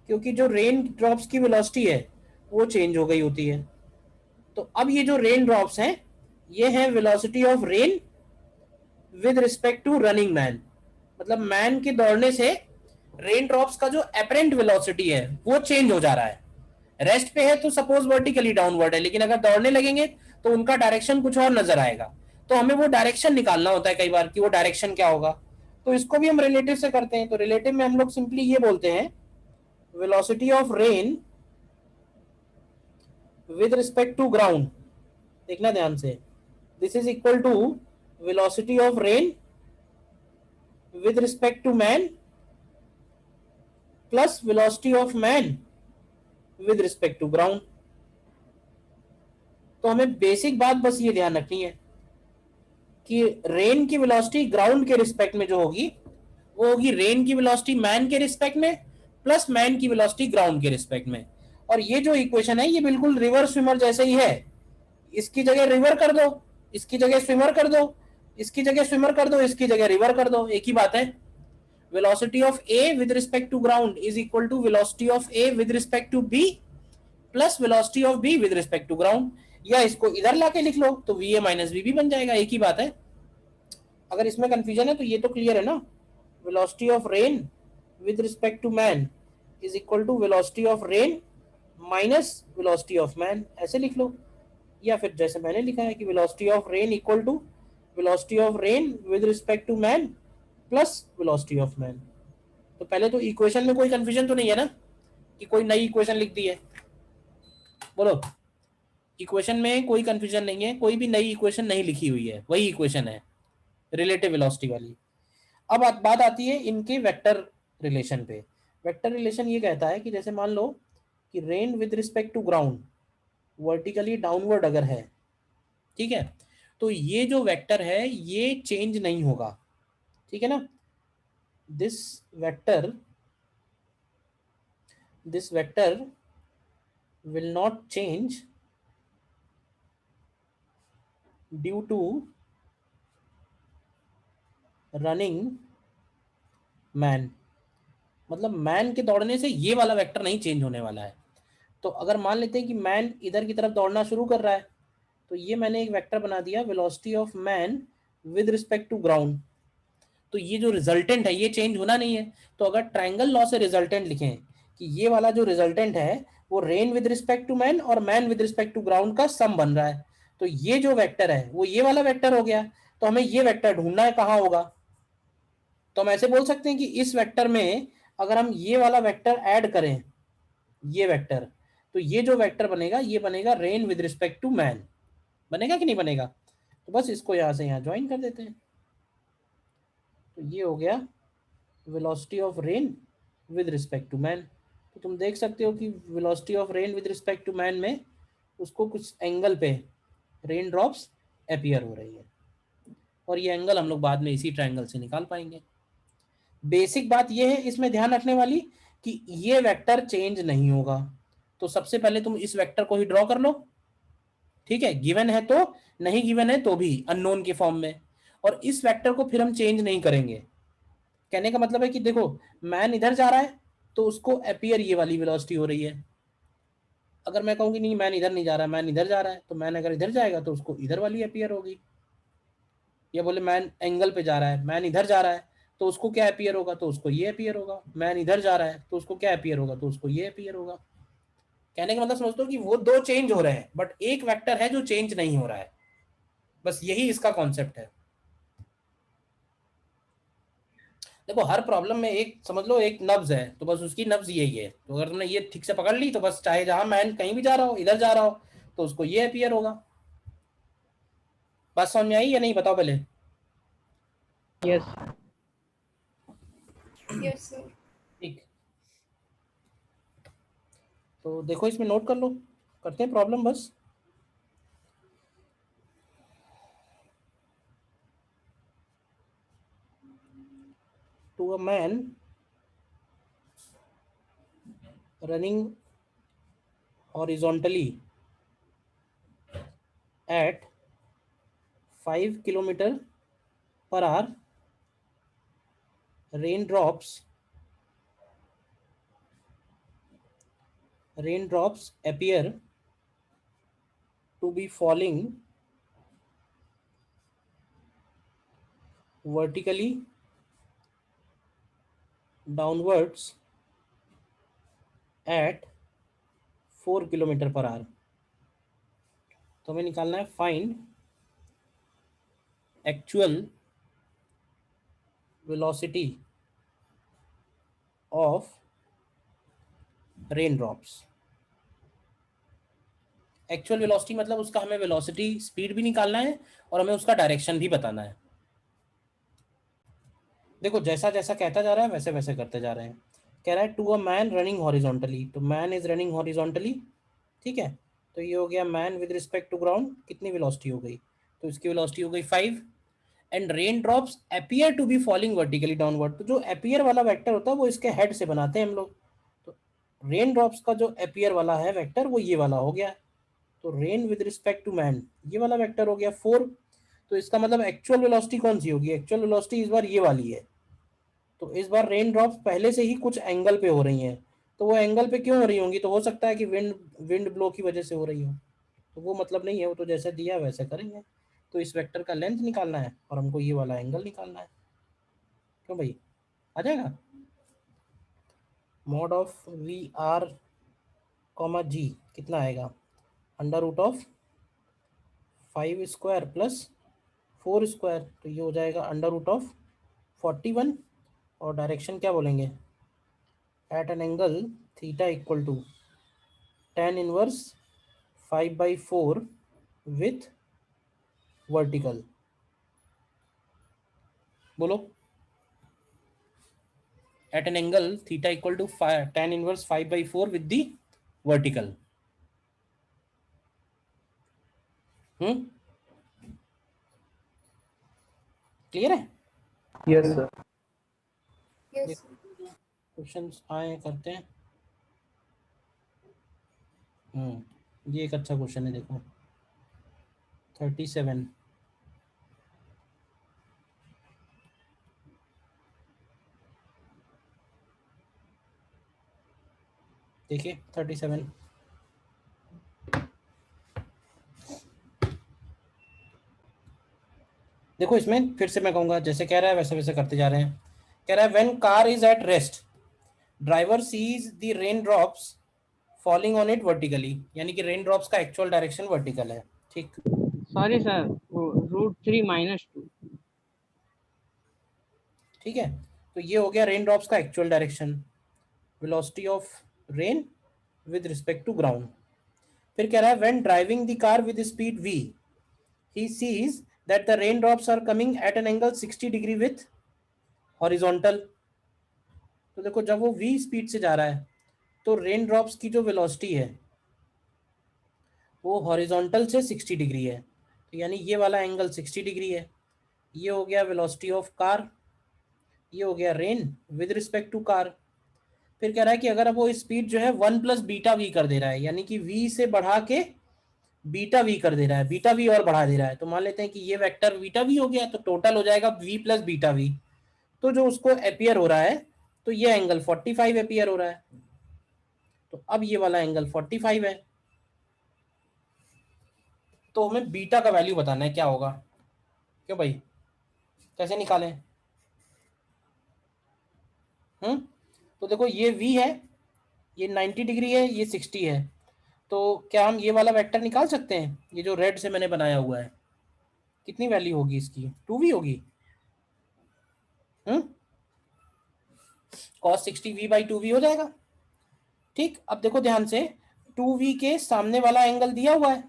क्योंकि जो रेन ड्रॉप्स की वेलोसिटी है वो चेंज हो गई होती है। तो अब ये जो रेन ड्रॉप्स हैं ये है velocity of rain with respect to running man, मतलब मैन के दौड़ने से रेन ड्रॉप्स का जो एपरेंट वेलोसिटी है वो चेंज हो जा रहा है। रेस्ट पे है तो सपोज वर्टिकली डाउनवर्ड है, लेकिन अगर दौड़ने लगेंगे तो उनका डायरेक्शन कुछ और नजर आएगा। तो हमें वो डायरेक्शन निकालना होता है कई बार कि वो डायरेक्शन क्या होगा। तो इसको भी हम रिलेटिव से करते हैं। तो रिलेटिव में हम लोग सिंपली ये बोलते हैं velocity of rain with respect to ground, देखना ध्यान से, this is equal to velocity of rain with respect to man plus velocity of man with respect to ground. तो हमें बेसिक बात बस ये ध्यान रखनी है कि रेन की वेलोसिटी ग्राउंड के रिस्पेक्ट में जो होगी वो होगी रेन की वेलोसिटी मैन के रिस्पेक्ट में प्लस मैन की वेलोसिटी ग्राउंड के रिस्पेक्ट में। और ये जो इक्वेशन है ये बिल्कुल रिवर स्विमर जैसे ही है। इसकी जगह रिवर कर दो, इसकी जगह स्विमर कर दो, इसकी जगह स्विमर कर दो, इसकी जगह रिवर कर दो, एक ही बात है। Velocity of A with respect to ground is equal to velocity of A with respect to B plus velocity of B with respect to ground. या इसको इधर लाके लिख लो तो V A minus V B बन जाएगा, एक ही बात है। अगर इसमें कंफ्यूजन है तो ये तो क्लियर है ना, velocity of rain with respect to man is equal to velocity of rain minus velocity of man, ऐसे लिख लो। या फिर जैसे मैंने लिखा है कि velocity of rain equal to velocity of rain with respect to man plus velocity of man. तो पहले तो इक्वेशन में कोई कंफ्यूजन तो नहीं है ना कि कोई नई इक्वेशन लिख दी है, बोलो। इक्वेशन में कोई कंफ्यूजन नहीं है, कोई भी नई इक्वेशन नहीं लिखी हुई है, वही इक्वेशन है रिलेटिव वेलोसिटी वाली। अब बात आती है इनके वेक्टर रिलेशन पे। वेक्टर रिलेशन ये कहता है कि जैसे मान लो कि rain with respect to ground vertically downward अगर है, ठीक है, तो ये जो वेक्टर है ये चेंज नहीं होगा, ठीक है ना। This vector will not change due to running man, मतलब मैन के दौड़ने से ये वाला वेक्टर नहीं चेंज होने वाला है। तो अगर मान लेते हैं कि मैन इधर की तरफ दौड़ना शुरू कर रहा है तो ये मैंने एक वेक्टर बना दिया velocity of man with respect to ground. तो ये जो रिजल्टेंट है ये चेंज होना नहीं है। तो अगर ट्रायंगल लॉ से रिजल्टेंट लिखें कि ये वाला जो रिजल्टेंट है वो rain with respect to man और man with respect to ground का सम बन रहा है, तो ये जो वेक्टर है वो ये वाला वेक्टर हो गया। तो हमें ये वेक्टर ढूंढना है कहाँ होगा। तो हम ऐसे बोल सकते हैं कि इस वेक्टर में अगर हम ये वाला वेक्टर ऐड करें, ये वेक्टर, तो ये जो वेक्टर बनेगा ये बनेगा rain with respect to man, बनेगा कि नहीं बनेगा। तो बस इसको यहाँ से यहाँ ज्वाइन कर देते हैं। तो ये हो गया velocity of rain with respect to man. तो तुम देख सकते हो कि velocity of rain with respect to man में उसको कुछ एंगल पे रेन ड्रॉप्स अपीयर हो रही है, और ये एंगल हम लोग बाद में इसी ट्रायंगल से निकाल पाएंगे। बेसिक बात ये है इसमें ध्यान रखने वाली कि ये वेक्टर चेंज नहीं होगा। तो सबसे पहले तुम इस वेक्टर को ही ड्रॉ कर लो, ठीक है, गिवन है तो, नहीं गिवन है तो भी अननोन के फॉर्म में। और इस वेक्टर को फिर हम चेंज नहीं करेंगे। कहने का मतलब है कि देखो मैन इधर जा रहा है तो उसको अपीयर ये वाली वेलोसिटी हो रही है। अगर मैं कहूँ कि नहीं मैन इधर नहीं जा रहा, मैन इधर जा रहा है, तो मैन अगर इधर जाएगा तो उसको इधर वाली अपीयर होगी। या बोले मैन एंगल पे जा रहा है, मैन इधर जा रहा है तो उसको क्या अपीयर होगा, तो उसको ये अपीयर होगा। मैन इधर जा रहा है तो उसको क्या अपीयर होगा, तो उसको ये अपीयर होगा। कहने का मतलब समझ दो कि वो दो चेंज हो रहे हैं बट एक वेक्टर है जो चेंज नहीं हो रहा है, बस यही इसका कॉन्सेप्ट है। देखो हर प्रॉब्लम में एक समझ लो एक नब्ज है, तो बस उसकी नब्ज यही है, तो अगर तुमने ये ठीक से पकड़ ली तो बस चाहे जहां मैन कहीं भी जा रहा हो, इधर जा रहा हो, तो उसको ये अपीयर होगा। बात समझ में आई या नहीं, बताओ पहले। Yes Yes, sir. ठीक, तो देखो इसमें नोट कर लो, करते हैं प्रॉब्लम बस। To a man running horizontally at 5 kilometer per hour, raindrops appear to be falling vertically downwards at 4 kilometre per our. तो हमें निकालना है find actual velocity of rain drops. Actual velocity मतलब उसका हमें वेलोसिटी स्पीड भी निकालना है और हमें उसका डायरेक्शन भी बताना है। देखो जैसा जैसा कहता जा रहा है वैसे वैसे करते जा रहे हैं। कह रहा है to a man running horizontally, तो मैन इज रनिंग हॉरिजॉन्टली, ठीक है। तो ये हो गया man with respect to ground, कितनी वेलोसिटी हो गई, तो इसकी वेलोसिटी हो गई 5। And rain drops appear to be falling vertically downward, तो जो अपीयर वाला वेक्टर होता है वो इसके हेड से बनाते हैं हम लोग। तो रेन ड्रॉप्स का जो अपीयर वाला है वेक्टर वो ये वाला हो गया। तो rain with respect to man ये वाला वेक्टर हो गया 4। तो इसका मतलब एक्चुअल वेलोसिटी कौन सी होगी, एक्चुअल वेलोसिटी इस बार ये वाली है। तो इस बार रेन ड्रॉप्स पहले से ही कुछ एंगल पे हो रही हैं, तो वो एंगल पे क्यों हो रही होंगी, तो हो सकता है कि विंड विंड ब्लो की वजह से हो रही हो, तो वो मतलब नहीं है, वो तो जैसे दिया वैसे करेंगे। तो इस वेक्टर का लेंथ निकालना है और हमको ये वाला एंगल निकालना है। क्यों भाई, आ जाएगा। Mod of V R comma G कितना आएगा, under root of 5 square plus 4 square, तो ये हो जाएगा अंडर रूट ऑफ 41। और डायरेक्शन क्या बोलेंगे, at an angle theta equal to tan inverse 5/4 with vertical. बोलो, at an angle theta equal to tan inverse 5/4 with the vertical. Clear है। Yes sir. Yes, sir. Question आए करते हैं। ये एक अच्छा क्वेश्चन है, देखो 37। देखिए 37, देखो इसमें फिर से मैं कहूंगा जैसे कह रहा है वैसे वैसे करते जा रहे हैं। कह रहा है when car is at rest driver sees the rain drops falling on it vertically, यानी कि रेन ड्रॉप्स का एक्चुअल डायरेक्शन वर्टिकल है, ठीक। Sorry sir, √3 - 2। ठीक है, तो ये हो गया रेन ड्रॉप्स का actual direction, velocity of rain with respect to ground. फिर कह रहा है when driving the car with speed v he sees that the raindrops are coming at an angle 60 degree with horizontal। तो देखो जब वो v speed से जा रहा है तो रेन ड्रॉप्स की जो वेलोसिटी है वो हॉरिजॉन्टल से 60 डिग्री है, तो यानी ये वाला एंगल 60 डिग्री है। ये हो गया वेलोसिटी ऑफ कार, ये हो गया rain with respect to car. फिर कह रहा है कि अगर अब वो स्पीड जो है 1 प्लस बीटा वी कर दे रहा है, यानी कि v से बढ़ा के बीटा वी कर दे रहा है, बीटा वी और बढ़ा दे रहा है, तो मान लेते हैं कि ये वेक्टर बीटा वी हो गया, तो टोटल हो जाएगा v प्लस बीटा वी। तो जो उसको एपियर हो रहा है, तो ये एंगल 45 एपियर हो रहा है, तो अब ये वाला एंगल 45 है। तो हमें बीटा का वैल्यू बताना है क्या होगा। क्यों भाई, कैसे निकालें। तो देखो ये v है, ये 90 डिग्री है, ये 60 है, तो क्या हम ये वाला वेक्टर निकाल सकते हैं? ये जो रेड से मैंने बनाया हुआ है, कितनी वैल्यू होगी इसकी? 2v होगी। cos 60v/2v हो जाएगा। ठीक, अब देखो ध्यान से, 2v के सामने वाला एंगल दिया हुआ है,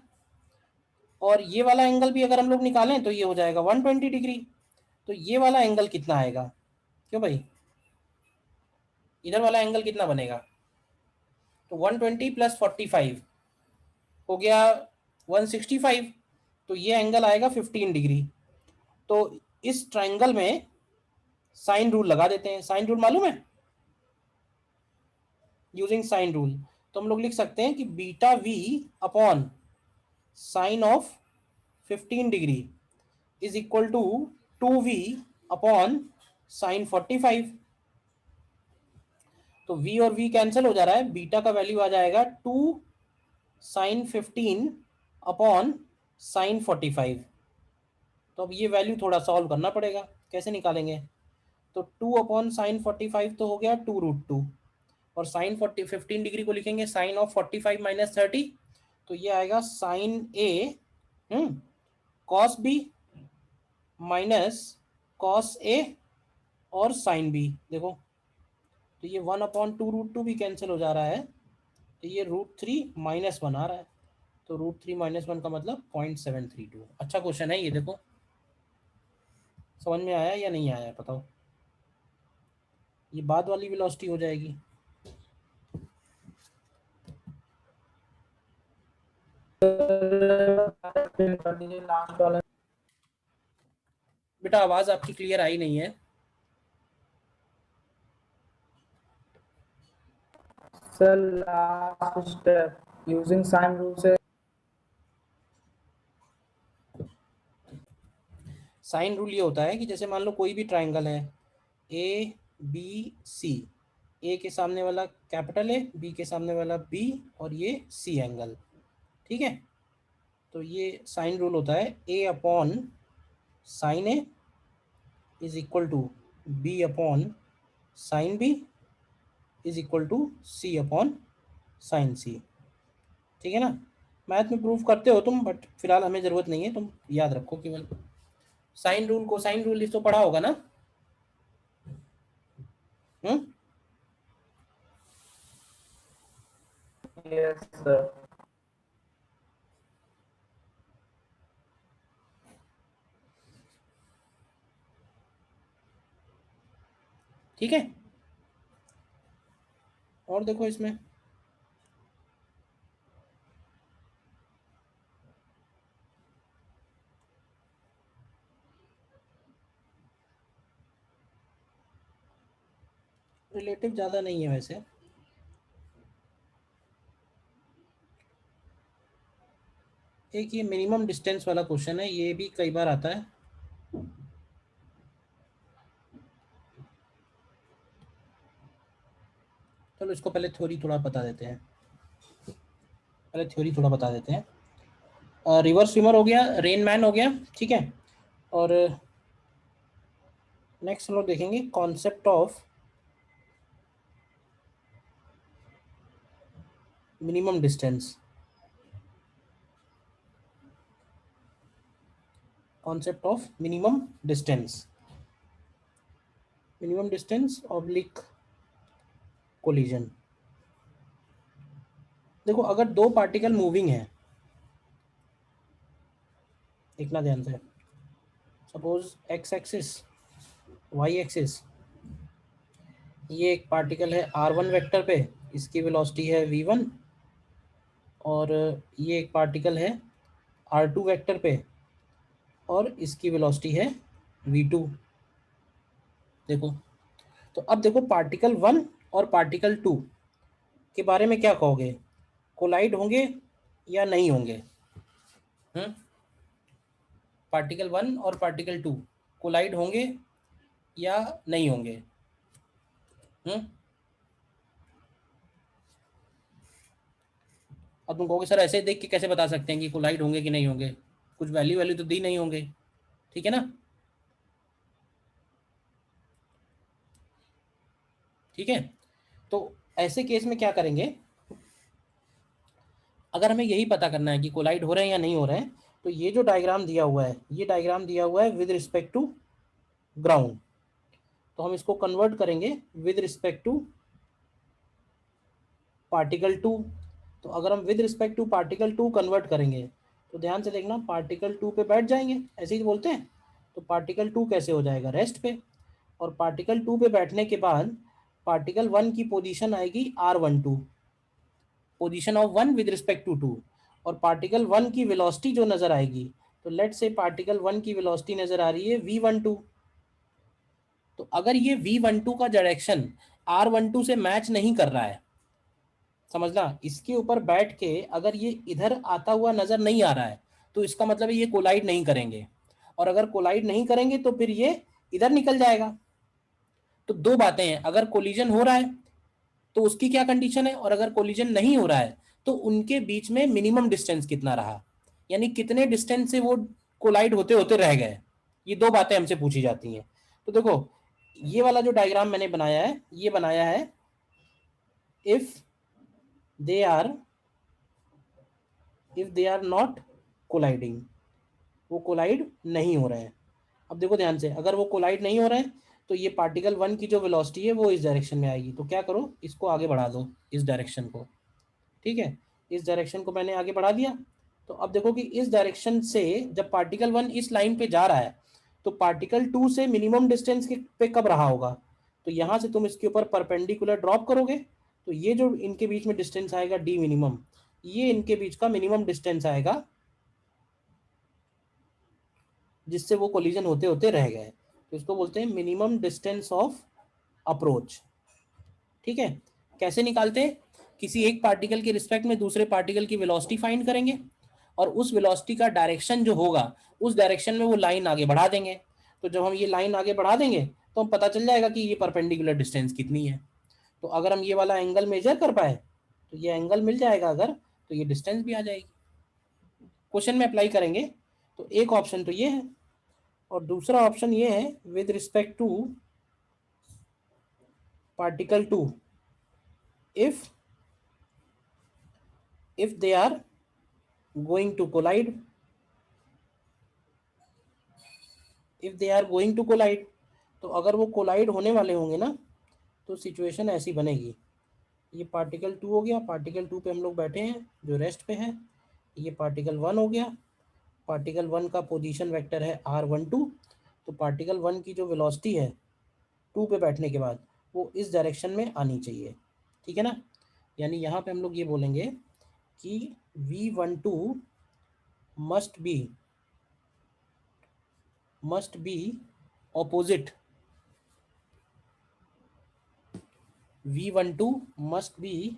और ये वाला एंगल भी अगर हम लोग निकालें तो ये हो जाएगा 120 डिग्री। तो ये वाला एंगल कितना आएगा? क्यों भाई, इधर वाला एंगल कितना बनेगा? तो 120 + 45 हो गया 165। तो ये एंगल आएगा 15 डिग्री। तो इस ट्राइंगल में साइन रूल लगा देते हैं। साइन रूल मालूम है? यूजिंग साइन रूल तो हम लोग लिख सकते हैं कि beta v upon sine of 15 degree is equal to 2v upon sine 45। तो v और v कैंसिल हो जा रहा है, बीटा का वैल्यू आ जाएगा 2 साइन 15 अपॉन साइन 45। तो अब ये वैल्यू थोड़ा सॉल्व करना पड़ेगा, कैसे निकालेंगे? तो 2 अपॉन साइन 45 तो हो गया 2√2, और साइन 15 डिग्री को लिखेंगे साइन ऑफ 45 - 30। तो ये आएगा sign A cos B minus cos A और साइन बी। देखो, तो ये 1/2√2 भी कैंसिल हो जा रहा है, तो ये √3 - 1 आ रहा है। तो √3 - 1 का मतलब 0.732। अच्छा क्वेश्चन है ये, देखो समझ में आया या नहीं आया बताओ? ये बाद वाली वेलोसिटी हो जाएगी। लास्ट वाला। बेटा आवाज आपकी क्लियर आई नहीं है। Sir last step using sine rule से। साइन रूल ये होता है कि जैसे मान लो कोई भी ट्राइंगल है ए बी सी, ए के सामने वाला कैपिटल ए, बी के सामने वाला बी, और ये सी एंगल, ठीक है? तो ये साइन रूल होता है A upon sine A is equal to B upon sine B is equal to C upon sine C. ठीक है ना? मैथ में प्रूफ करते हो तुम, बट फिलहाल हमें ज़रूरत नहीं है, तुम याद रखो केवल साइन रूल को। साइन रूल इस तो पढ़ा होगा ना? Yes sir. ठीक है, और देखो इसमें रिलेटिव ज़्यादा नहीं है वैसे। एक ये मिनिमम डिस्टेंस वाला क्वेश्चन है, ये भी कई बार आता है। चलो इसको पहले थ्योरी थोड़ा बता देते हैं, रिवर स्विमर हो गया, रेन मैन हो गया, ठीक है? और नेक्स्ट हम लोग देखेंगे concept of minimum distance. Concept of minimum distance oblique collision. देखो, अगर दो पार्टिकल मूविंग है, देखना ध्यान से, suppose X axis, Y axis, ये एक पार्टिकल है r1 वेक्टर पे, इसकी वेलोसिटी है v1, और ये एक पार्टिकल है r2 वेक्टर पे और इसकी वेलोसिटी है v2। देखो, तो अब देखो पार्टिकल 1 और पार्टिकल 2 के बारे में क्या कहोगे? कोलाइड होंगे या नहीं होंगे? पार्टिकल 1 और पार्टिकल 2 कोलाइड होंगे या नहीं होंगे? अब तुम कहोगे सर ऐसे देख के कैसे बता सकते हैं कि कोलाइड होंगे कि नहीं होंगे, कुछ वैल्यू तो दी नहीं होंगे, ठीक है ना? ठीक है, तो ऐसे केस में क्या करेंगे? अगर हमें यही पता करना है कि कोलाइड हो रहे हैं या नहीं हो रहे हैं, तो ये जो डायग्राम दिया हुआ है, ये डायग्राम दिया हुआ है विद रिस्पेक्ट टू ग्राउंड, तो हम इसको कन्वर्ट करेंगे विद रिस्पेक्ट टू पार्टिकल 2। तो अगर हम with respect to particle 2 convert करेंगे, तो ध्यान से देखना, पार्टिकल 2 पे बैठ जाएंगे, ऐसे ही बोलते हैं। तो पार्टिकल 2 कैसे हो जाएगा, रेस्ट पे, और पार्टिकल 2 पे बैठने के बाद पार्टिकल 1 की पोजीशन आएगी R12, position of 1 with respect to 2, और पार्टिकल 1 की वेलोसिटी जो नजर आएगी, तो लेट से पार्टिकल 1 की वेलोसिटी नजर आ रही है V12। तो अगर ये V12 का डायरेक्शन R12 से मैच नहीं कर रहा है, समझना, इसके ऊपर बैठ के अगर ये इधर आता हुआ नजर नहीं आ रहा है, तो इसका मतलब है ये कोलाइड नहीं करेंगे, और अगर कोलाइड नहीं करेंगे तो फिर ये इधर निकल जाएगा। तो दो बातें हैं, अगर कोलिजन हो रहा है तो उसकी क्या कंडीशन है, और अगर कोलिजन नहीं हो रहा है तो उनके बीच में मिनिमम डिस्टेंस कितना रहा, यानी कितने डिस्टेंस से वो कोलाइड होते होते रह गए। ये दो बातें हमसे पूछी जाती हैं। तो देखो, ये वाला जो डायग्राम मैंने बनाया है, ये बनाया है if they are not colliding, वो कोलाइड नहीं हो रहे हैं। अब देखो ध्यान से, अगर वो कोलाइड नहीं हो रहे हैं तो ये पार्टिकल 1 की जो वेलोसिटी है वो इस डायरेक्शन में आएगी, तो क्या करो, इसको आगे बढ़ा दो, इस डायरेक्शन को, ठीक है, इस डायरेक्शन को मैंने आगे बढ़ा दिया। तो अब देखो कि इस डायरेक्शन से जब पार्टिकल 1 इस लाइन पे जा रहा है, तो पार्टिकल 2 से मिनिमम डिस्टेंस के पे कब रहा होगा, तो यहाँ से तुम इसके ऊपर परपेंडिकुलर ड्रॉप करोगे, तो ये जो इनके बीच में डिस्टेंस आएगा डी मिनिमम, ये इनके बीच का मिनिमम डिस्टेंस आएगा जिससे वो कोलिजन होते होते रह गए, तो इसको बोलते हैं मिनिमम डिस्टेंस ऑफ अप्रोच। ठीक है, कैसे निकालते हैं, किसी एक पार्टिकल के रिस्पेक्ट में दूसरे पार्टिकल की वेलोसिटी फाइंड करेंगे, और उस वेलोसिटी का डायरेक्शन जो होगा उस डायरेक्शन में वो लाइन आगे बढ़ा देंगे। तो जब हम ये लाइन आगे बढ़ा देंगे तो हम पता चल जाएगा कि ये परपेंडिकुलर डिस्टेंस कितनी है। तो अगर हम ये वाला एंगल मेजर कर पाए तो ये एंगल मिल जाएगा, अगर तो ये डिस्टेंस भी आ जाएगी। क्वेश्चन में अप्लाई करेंगे तो एक ऑप्शन तो ये है, और दूसरा ऑप्शन ये है with respect to particle 2 if they are going to collide, if they are going to collide, तो अगर वो कोलाइड होने वाले होंगे ना, तो सिचुएशन ऐसी बनेगी, ये पार्टिकल 2 हो गया, पार्टिकल 2 पे हम लोग बैठे हैं जो रेस्ट पे है, ये पार्टिकल 1 हो गया, पार्टिकल 1 का पोजीशन वेक्टर है R12, तो पार्टिकल 1 की जो वेलोसिटी है 2 पे बैठने के बाद वो इस डायरेक्शन में आनी चाहिए, ठीक है ना। यानी यहाँ पे हम लोग ये बोलेंगे कि V12 must be opposite, V12 must be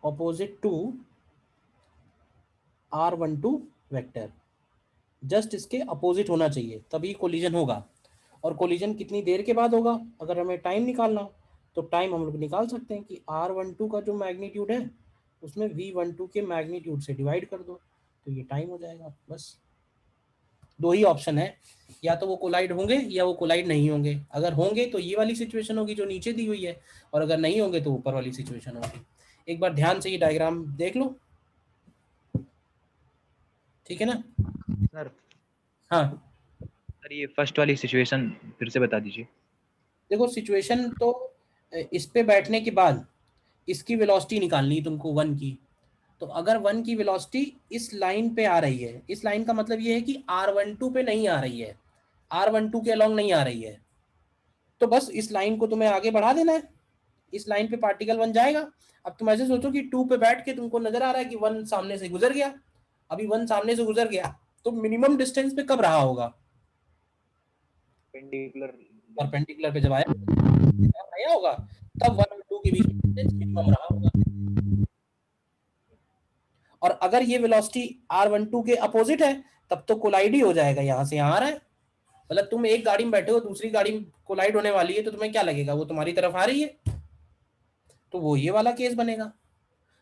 opposite to R12 vector, just इसके अपोजिट होना चाहिए तभी कोलिजन होगा। और कोलिजन कितनी देर के बाद होगा, अगर हमें टाइम निकालना हो तो टाइम हम लोग निकाल सकते हैं कि R12 का जो मैग्नीट्यूड है उसमें V12 के मैग्नीट्यूड से डिवाइड कर दो, तो ये टाइम हो जाएगा। बस दो ही ऑप्शन है, या तो वो कोलाइड होंगे या वो कोलाइड नहीं होंगे। अगर होंगे तो ये वाली सिचुएशन होगी जो नीचे दी हुई है, और अगर नहीं होंगे तो ऊपर वाली सिचुएशन होगी। एक बार ध्यान से ये डायग्राम देख लो, ठीक है ना। सर हाँ सर ये फर्स्ट वाली सिचुएशन फिर से बता दीजिए। देखो, सिचुएशन तो इस पे बैठने के बाद इसकी वेलोसिटी निकालनी है तुमको 1 की, तो अगर 1 की वेलोसिटी इस लाइन पे आ रही है, इस लाइन का मतलब ये है कि R12 पे नहीं आ रही है, R12 के अलॉन्ग नहीं आ रही है, तो बस इस लाइन को तुम्हें आगे बढ़ा देना है, इस लाइन पे पार्टिकल 1 जाएगा। अब तुम ऐसे सोचो कि 2 पे बैठ के तुमको नजर आ रहा है कि 1 सामने से गुजर गया, अभी 1 सामने से गुजर गया, तो मिनिमम डिस्टेंस पे कब रहा होगा, पेंडिकुलर, परपेंडिकुलर पे जब आया होगा तब 1 और 2 के बीच में डिस्टेंस मिनिमम रहा होगा। और अगर ये वेलोसिटी R12 के अपोजिट है तब तो कोलाइड ही हो जाएगा, यहाँ से यहाँ आ रहा है, मतलब तुम एक गाड़ी में बैठे हो, दूसरी गाड़ी में कोलाइड होने वाली है, तो तुम्हें क्या लगेगा, वो तुम्हारी तरफ आ रही है, तो वो ये वाला केस बनेगा।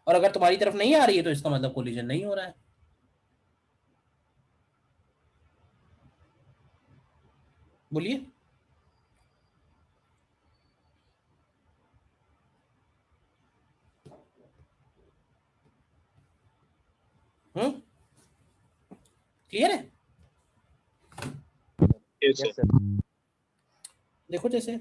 और अगर तुम्हारी तरफ नहीं आ रही है तो इसका मतलब कोलिजन नहीं हो रहा है। बोलिए। Yes sir. देखो जैसे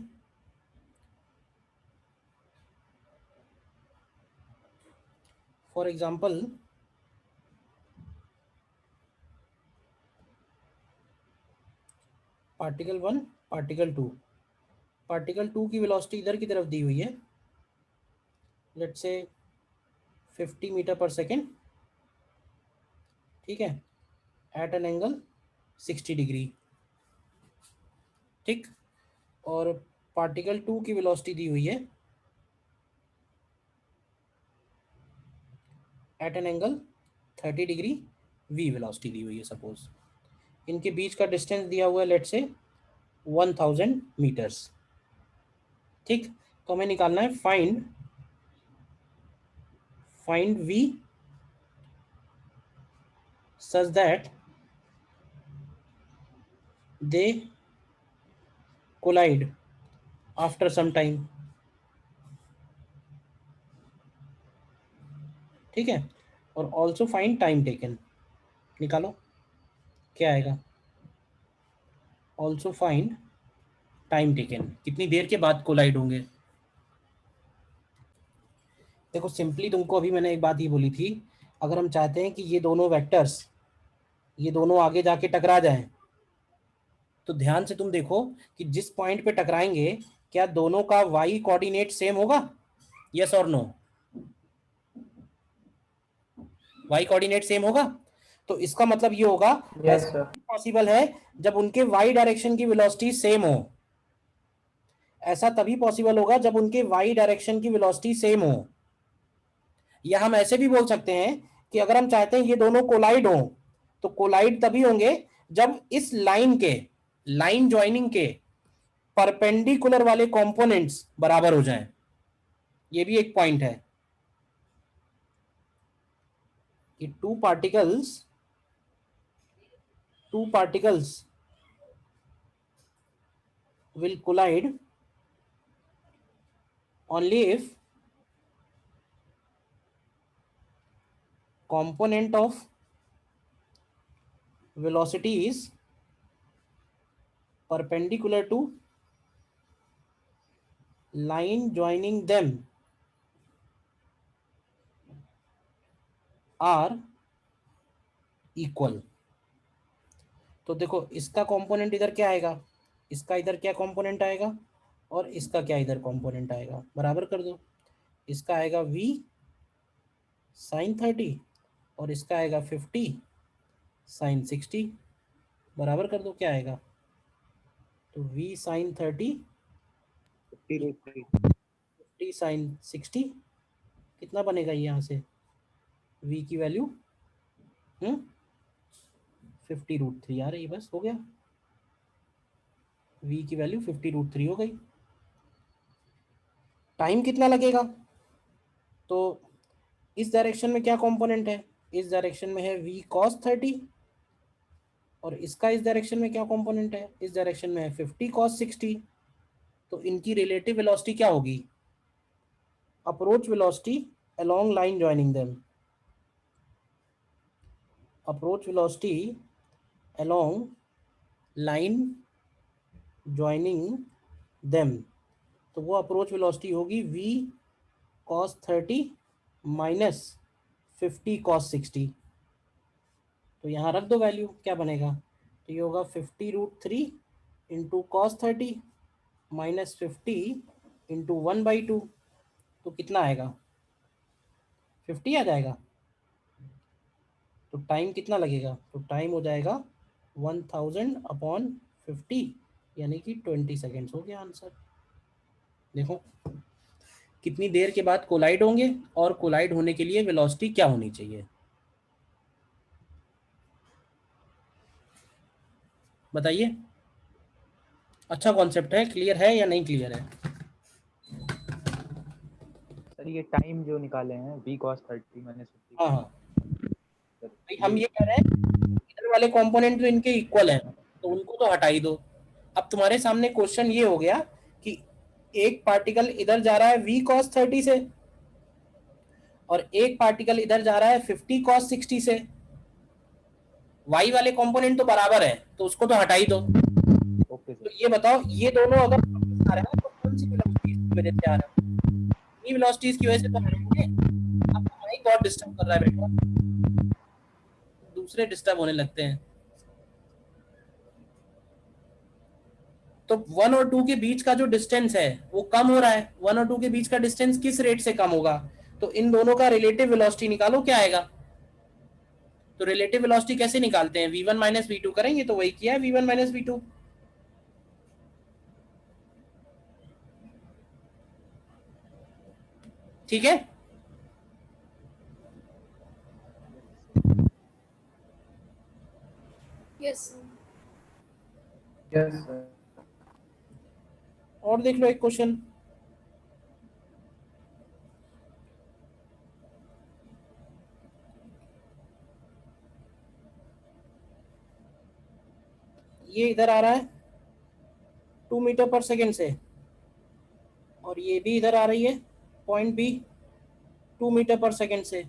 for example particle 1 particle 2, particle 2 की वेलोसिटी इधर की तरफ दी हुई है, लेट्स से 50 मीटर पर सेकेंड, ठीक है, एट एन एंगल 60 डिग्री, ठीक। और पार्टिकल 2 की वेलोसिटी दी हुई है at an angle 30 degree, V velocity दी हुई है सपोज। इनके बीच का डिस्टेंस दिया हुआ है लेट्स से 1000 मीटर्स, ठीक। तो हमें निकालना है find v such that they collide after some time, ठीक है। और ऑल्सो फाइंड टाइम टेकन, निकालो क्या आएगा, ऑल्सो फाइंड टाइम टेकन, कितनी देर के बाद कोलाइड होंगे। देखो सिंपली तुमको अभी मैंने एक बात ही बोली थी, अगर हम चाहते हैं कि ये दोनों वेक्टर्स ये दोनों आगे जाके टकरा जाएं, तो ध्यान से तुम देखो कि जिस पॉइंट पे टकराएंगे क्या दोनों का वाई कोऑर्डिनेट सेम होगा, यस और नो, वाई कोऑर्डिनेट सेम होगा। तो इसका मतलब ये होगा Yes, sir. पॉसिबल है जब उनके वाई डायरेक्शन की वेलोसिटी सेम हो, ऐसा तभी पॉसिबल होगा जब उनके वाई डायरेक्शन की वेलोसिटी सेम हो। या हम ऐसे भी बोल सकते हैं कि अगर हम चाहते हैं ये दोनों कोलाइड हो, तो कोलाइड तभी होंगे जब इस लाइन ज्वाइनिंग के परपेंडिकुलर वाले कंपोनेंट्स बराबर हो जाएं। ये भी एक पॉइंट है कि two particles will collide only if component of velocity is perpendicular to line joining them are equal। तो देखो इसका कंपोनेंट इधर क्या आएगा, इसका इधर क्या कंपोनेंट आएगा और इसका क्या इधर कंपोनेंट आएगा, बराबर कर दो। इसका आएगा v sin 30 और इसका आएगा 50 sin 60, बराबर कर दो क्या आएगा, तो v sin 30 50 sin 60 कितना बनेगा यहाँ से, v की वैल्यू 50√3 आ रही, बस हो गया, v की वैल्यू 50√3 हो गई। टाइम कितना लगेगा, तो इस डायरेक्शन में क्या कंपोनेंट है, इस डायरेक्शन में है v cos 30 और इसका इस डायरेक्शन में क्या कंपोनेंट है, इस डायरेक्शन में है 50 cos 60। तो इनकी रिलेटिव वेलोसिटी क्या होगी, approach velocity along line joining them, approach velocity along line joining them, तो वो अप्रोच वेलोसिटी होगी v cos 30 माइनस 50 cos 60। तो यहाँ रख दो वैल्यू, क्या बनेगा, तो ये होगा 50√3 इंटू cos 30 माइनस 50 इंटू 1/2, तो कितना आएगा, 50 आ जाएगा। तो टाइम कितना लगेगा, तो टाइम हो जाएगा 1000/50 यानी कि 20 सेकेंड्स, हो गया आंसर। देखो कितनी देर के बाद कोलाइड होंगे और कोलाइड होने के लिए वेलोसिटी क्या होनी चाहिए, बताइए। अच्छा कॉन्सेप्ट है, क्लियर है या नहीं क्लियर है। सर ये टाइम जो निकाले हैं v cos 30 माइनस 50, हाँ हाँ भाई हम ये कह रहे हैं इधर वाले कंपोनेंट तो इनके इक्वल हैं, तो उनको तो हटा ही दो। अब तुम्हारे सामने क्वेश्चन ये हो गया कि एक पार्टिकल इधर जा रहा है v cos 30 से और एक पार्टिकल इधर जा रहा है 50 cos 60 से, y वाले कंपोनेंट तो बराबर है तो उसको तो हटा ही दो। ओके तो सर। ये बताओ, ये दोनों अगर वापस आ रहे हैं तो कौन सी वेलोसिटीज की वजह से आ रहे हैं? इन्हीं वेलोसिटीज की वजह से तो आ रहे होंगे। आपका माइक बहुत डिस्टर्ब कर रहा है बेटा, दूसरे डिस्टर्ब होने लगते हैं। तो 1 और 2 के बीच का जो डिस्टेंस है वो कम हो रहा है। 1 और 2 के बीच का डिस्टेंस किस रेट से कम होगा? तो इन दोनों का रिलेटिव वेलोसिटी निकालो, क्या आएगा? तो रिलेटिव वेलोसिटी कैसे निकालते हैं? v1 माइनस वी करेंगे, तो वही किया है v1 माइनस वी। ठीक है। Yes, sir. Yes, sir. और देख लो एक क्वेश्चन। ये इधर आ रहा है 2 मीटर पर सेकेंड से, और ये भी इधर आ रही है पॉइंट बी 2 मीटर पर सेकेंड से।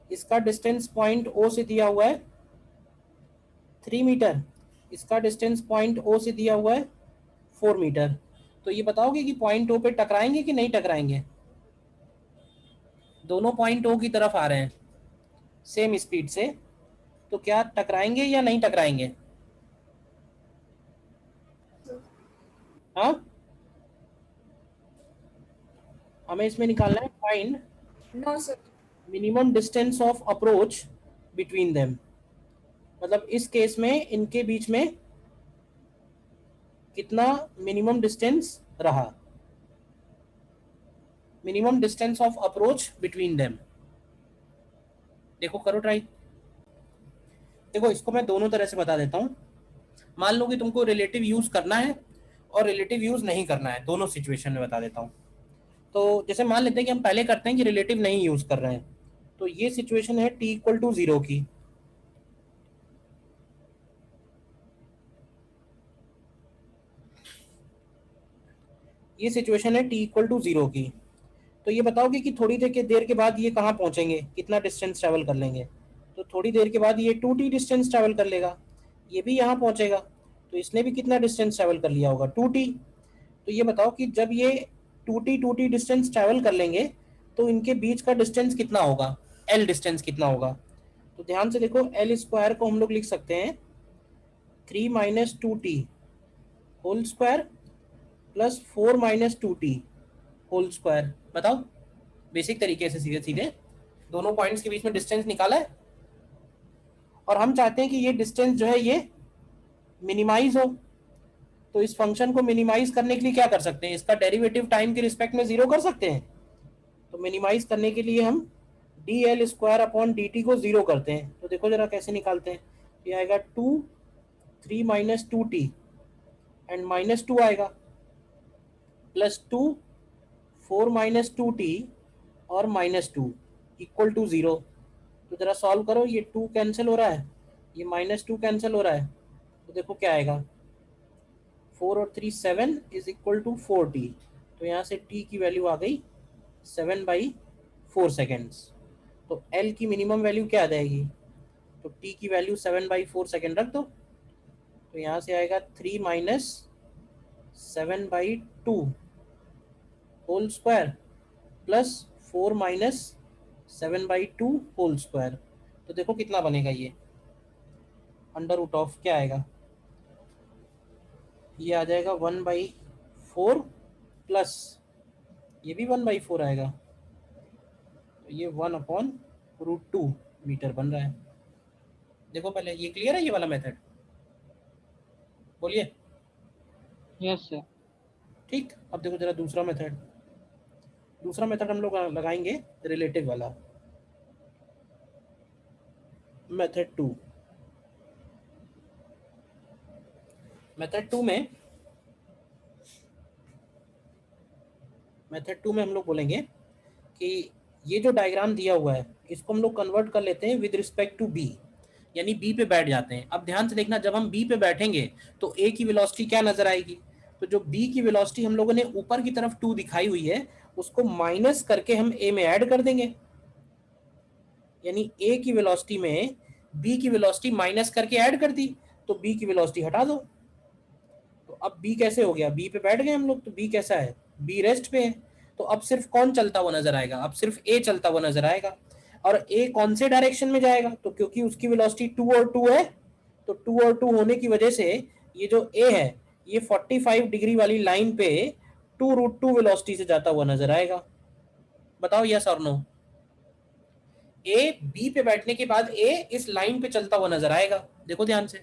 इसका डिस्टेंस पॉइंट ओ से दिया हुआ है 3 मीटर, इसका डिस्टेंस पॉइंट ओ से दिया हुआ है 4 मीटर। तो ये बताओगे कि पॉइंट ओ पे टकराएंगे कि नहीं टकराएंगे? दोनों पॉइंट ओ की तरफ आ रहे हैं सेम स्पीड से, तो क्या टकराएंगे या नहीं टकराएंगे? हाँ, हमें इसमें निकालना है find No, sir. Minimum distance of approach between them. मतलब इस केस में इनके बीच में कितना मिनिमम डिस्टेंस रहा, minimum distance of approach between them. देखो करो ट्राई। देखो इसको मैं दोनों तरह से बता देता हूँ। मान लो कि तुमको रिलेटिव यूज करना है और रिलेटिव यूज नहीं करना है, दोनों सिचुएशन में बता देता हूँ। तो जैसे मान लेते हैं कि हम पहले करते हैं कि रिलेटिव नहीं यूज कर रहे हैं, तो ये सिचुएशन है t इक्वल टू 0 की। ये सिचुएशन है t इक्वल टू 0 की। तो ये बताओगे कि थोड़ी देर के बाद ये कहाँ पहुंचेंगे, कितना डिस्टेंस ट्रैवल कर लेंगे? तो थोड़ी देर के बाद ये 2t डिस्टेंस ट्रैवल कर लेगा, ये भी यहाँ पहुंचेगा, तो इसने भी कितना डिस्टेंस ट्रैवल कर लिया होगा? 2t। तो ये बताओ कि जब ये 2t डिस्टेंस ट्रैवल कर लेंगे तो इनके बीच का डिस्टेंस कितना होगा, l डिस्टेंस कितना होगा? तो ध्यान से देखो, l स्क्वायर को हम लोग लिख सकते हैं 3 minus 2t whole square plus 4 minus 2t whole square. बताओ, बेसिक तरीके से सीधे सीधे दोनों पॉइंट्स के बीच में डिस्टेंस निकाला है, और हम चाहते हैं कि ये डिस्टेंस जो है ये मिनिमाइज हो। तो इस फंक्शन को मिनिमाइज करने के लिए क्या कर सकते हैं? इसका डेरिवेटिव टाइम के रिस्पेक्ट में 0 कर सकते हैं। तो मिनिमाइज करने के लिए हम D L square upon D T को 0 करते हैं। तो देखो जरा कैसे निकालते हैं। ये आएगा 2 3 माइनस 2t एंड माइनस 2 आएगा, प्लस 2 4 माइनस 2t और माइनस 2 इक्वल टू 0। तो जरा सॉल्व करो, ये 2 कैंसिल हो रहा है, ये माइनस 2 कैंसिल हो रहा है, तो देखो क्या आएगा, 4 और 3 7 इज इक्वल टू 4t। तो यहाँ से t की वैल्यू आ गई 7/4 सेकेंड्स। तो l की मिनिमम वैल्यू क्या आ जाएगी? तो t की वैल्यू 7/4 सेकेंड रख दो, तो यहाँ से आएगा 3 minus 7/2 whole square plus 4 minus 7/2 whole square. तो देखो कितना बनेगा, ये अंडर रूट ऑफ क्या आएगा, ये आ जाएगा 1/4 प्लस ये भी 1/4 आएगा, तो ये 1/√2 मीटर बन रहा है। देखो पहले ये क्लियर है ये वाला मेथड? बोलिए। Yes sir. ठीक, अब देखो जरा दूसरा मेथड। दूसरा मेथड हम लोग लगाएंगे रिलेटिव वाला, मेथड 2। मेथड 2 में हम लोग बोलेंगे कि ये जो डायग्राम दिया हुआ है इसको हम लोग कन्वर्ट कर लेते हैं विद रिस्पेक्ट टू बी, यानी बी पे बैठ जाते हैं। अब ध्यान से देखना, जब हम बी पे बैठेंगे तो ए की वेलोसिटी क्या नजर आएगी? तो जो बी की वेलोसिटी हम लोगों ने ऊपर की तरफ 2 दिखाई हुई है उसको माइनस करके हम ए में ऐड कर देंगे, यानी ए की वेलोसिटी में बी की वेलोसिटी माइनस करके ऐड कर दी, तो बी की वेलोसिटी हटा दो, अब बी कैसे हो गया, बी पे बैठ गए हम लोग, तो बी कैसा है, बी रेस्ट पे है। तो अब सिर्फ कौन चलता हुआ नजर आएगा, अब सिर्फ ए चलता हुआ नजर आएगा। और ए कौन से डायरेक्शन में जाएगा, तो क्योंकि उसकी वेलोसिटी 2 और 2 है, तो 2 और 2 होने की वजह से ये जो ए है ये 45 डिग्री वाली लाइन पे 2√2 वेलोसिटी से जाता हुआ नजर आएगा। बताओ यस और नो। ए बी पे बैठने के बाद ए इस लाइन पे चलता हुआ नजर आएगा, देखो ध्यान से।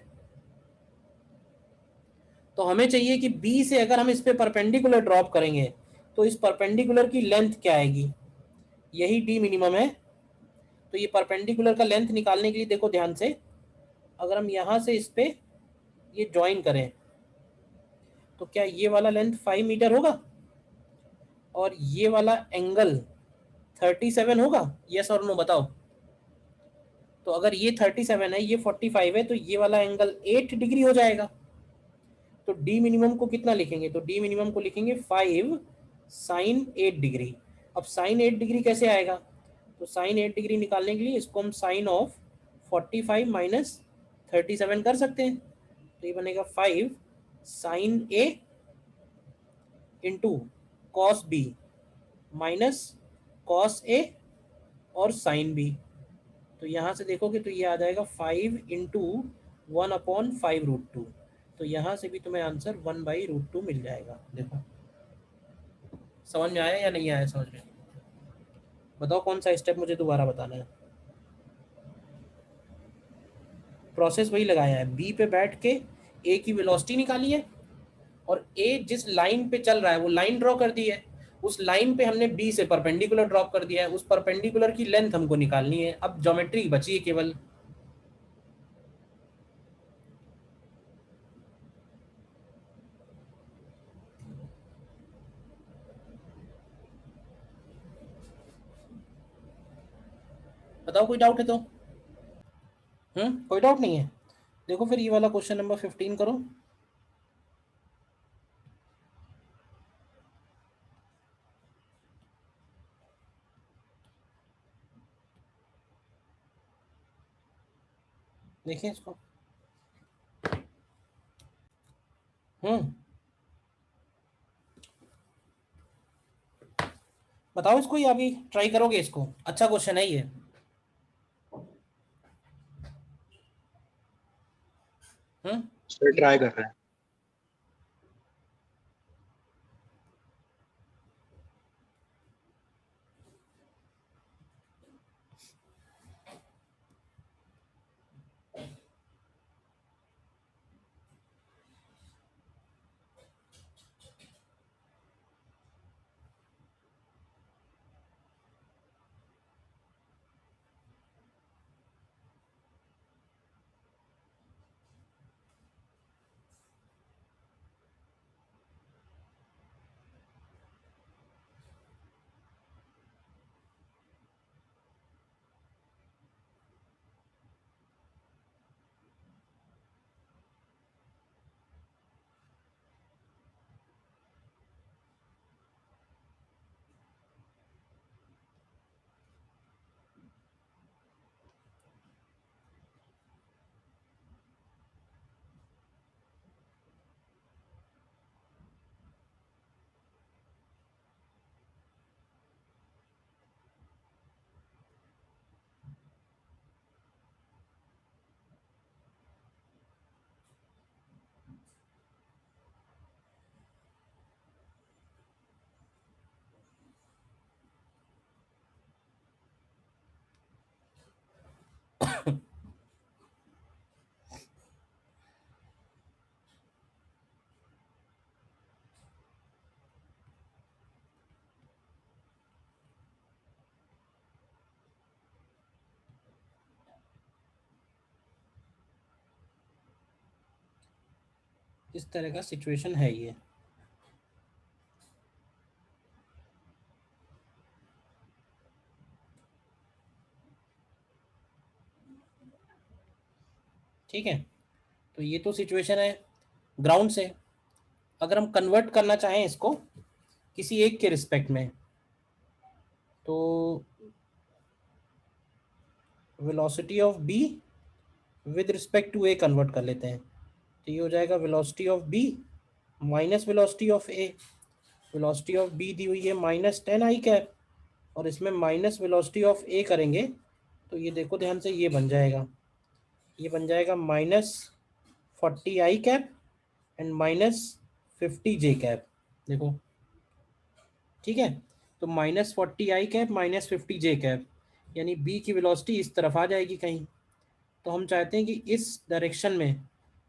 तो हमें चाहिए कि बी से अगर हम इस पे परपेंडिकुलर ड्रॉप करेंगे तो इस परपेंडिकुलर की लेंथ क्या आएगी, यही डी मिनिमम है। तो ये परपेंडिकुलर का लेंथ निकालने के लिए देखो ध्यान से, अगर हम यहां से इस पे ये ज्वाइन करें तो क्या ये वाला लेंथ 5 मीटर होगा और ये वाला एंगल 37 होगा, यस और नो बताओ। तो अगर ये 37 है, ये 45 है, तो ये वाला एंगल 8 डिग्री हो जाएगा। तो डी मिनिमम को कितना लिखेंगे, तो डी मिनिमम को लिखेंगे 5 साइन 8 डिग्री। अब साइन 8 डिग्री कैसे आएगा, तो साइन 8 डिग्री निकालने के लिए इसको हम साइन ऑफ 45 माइनस 37 कर सकते हैं। तो ये बनेगा 5 sine A into cos B minus cos A और साइन बी। तो यहाँ से देखोगे तो ये आ जाएगा 5 इंटू 1/5√2। तो यहाँ से भी तुम्हें आंसर 1/√2 मिल जाएगा। देखो समझ में आया या नहीं आया, समझ में बताओ कौन सा स्टेप मुझे दोबारा बताना है। प्रोसेस वही लगाया है, बी पे बैठ के ए की वेलोसिटी निकाली है और ए जिस लाइन पे चल रहा है वो लाइन ड्रॉ कर दी है, उस लाइन पे हमने बी से परपेंडिकुलर ड्रॉप कर दिया है, उस परपेंडिकुलर की लेंथ हमको निकालनी है। अब ज्योमेट्री बची है केवल। बताओ कोई डाउट है तो, कोई डाउट नहीं है। देखो फिर ये वाला क्वेश्चन नंबर 15 करो। देखिए इसको, बताओ इसको, ये अभी ट्राई करोगे इसको, अच्छा क्वेश्चन है ये। सर ट्राई कर रहे हैं। इस तरह का सिचुएशन है ये। ठीक है, तो ये तो सिचुएशन है ग्राउंड से। अगर हम कन्वर्ट करना चाहें इसको किसी एक के रिस्पेक्ट में, तो velocity of B with respect to A convert कर लेते हैं। तो ये हो जाएगा velocity of B minus velocity of A, velocity of B दी हुई है -10i कैप, और इसमें माइनस वेलोसिटी ऑफ ए करेंगे तो ये देखो ध्यान से, ये बन जाएगा, ये बन जाएगा -40i cap and -50j cap. देखो ठीक है, तो -40i कैप -50j कैप, यानी बी की वेलोसिटी इस तरफ आ जाएगी कहीं। तो हम चाहते हैं कि इस डायरेक्शन में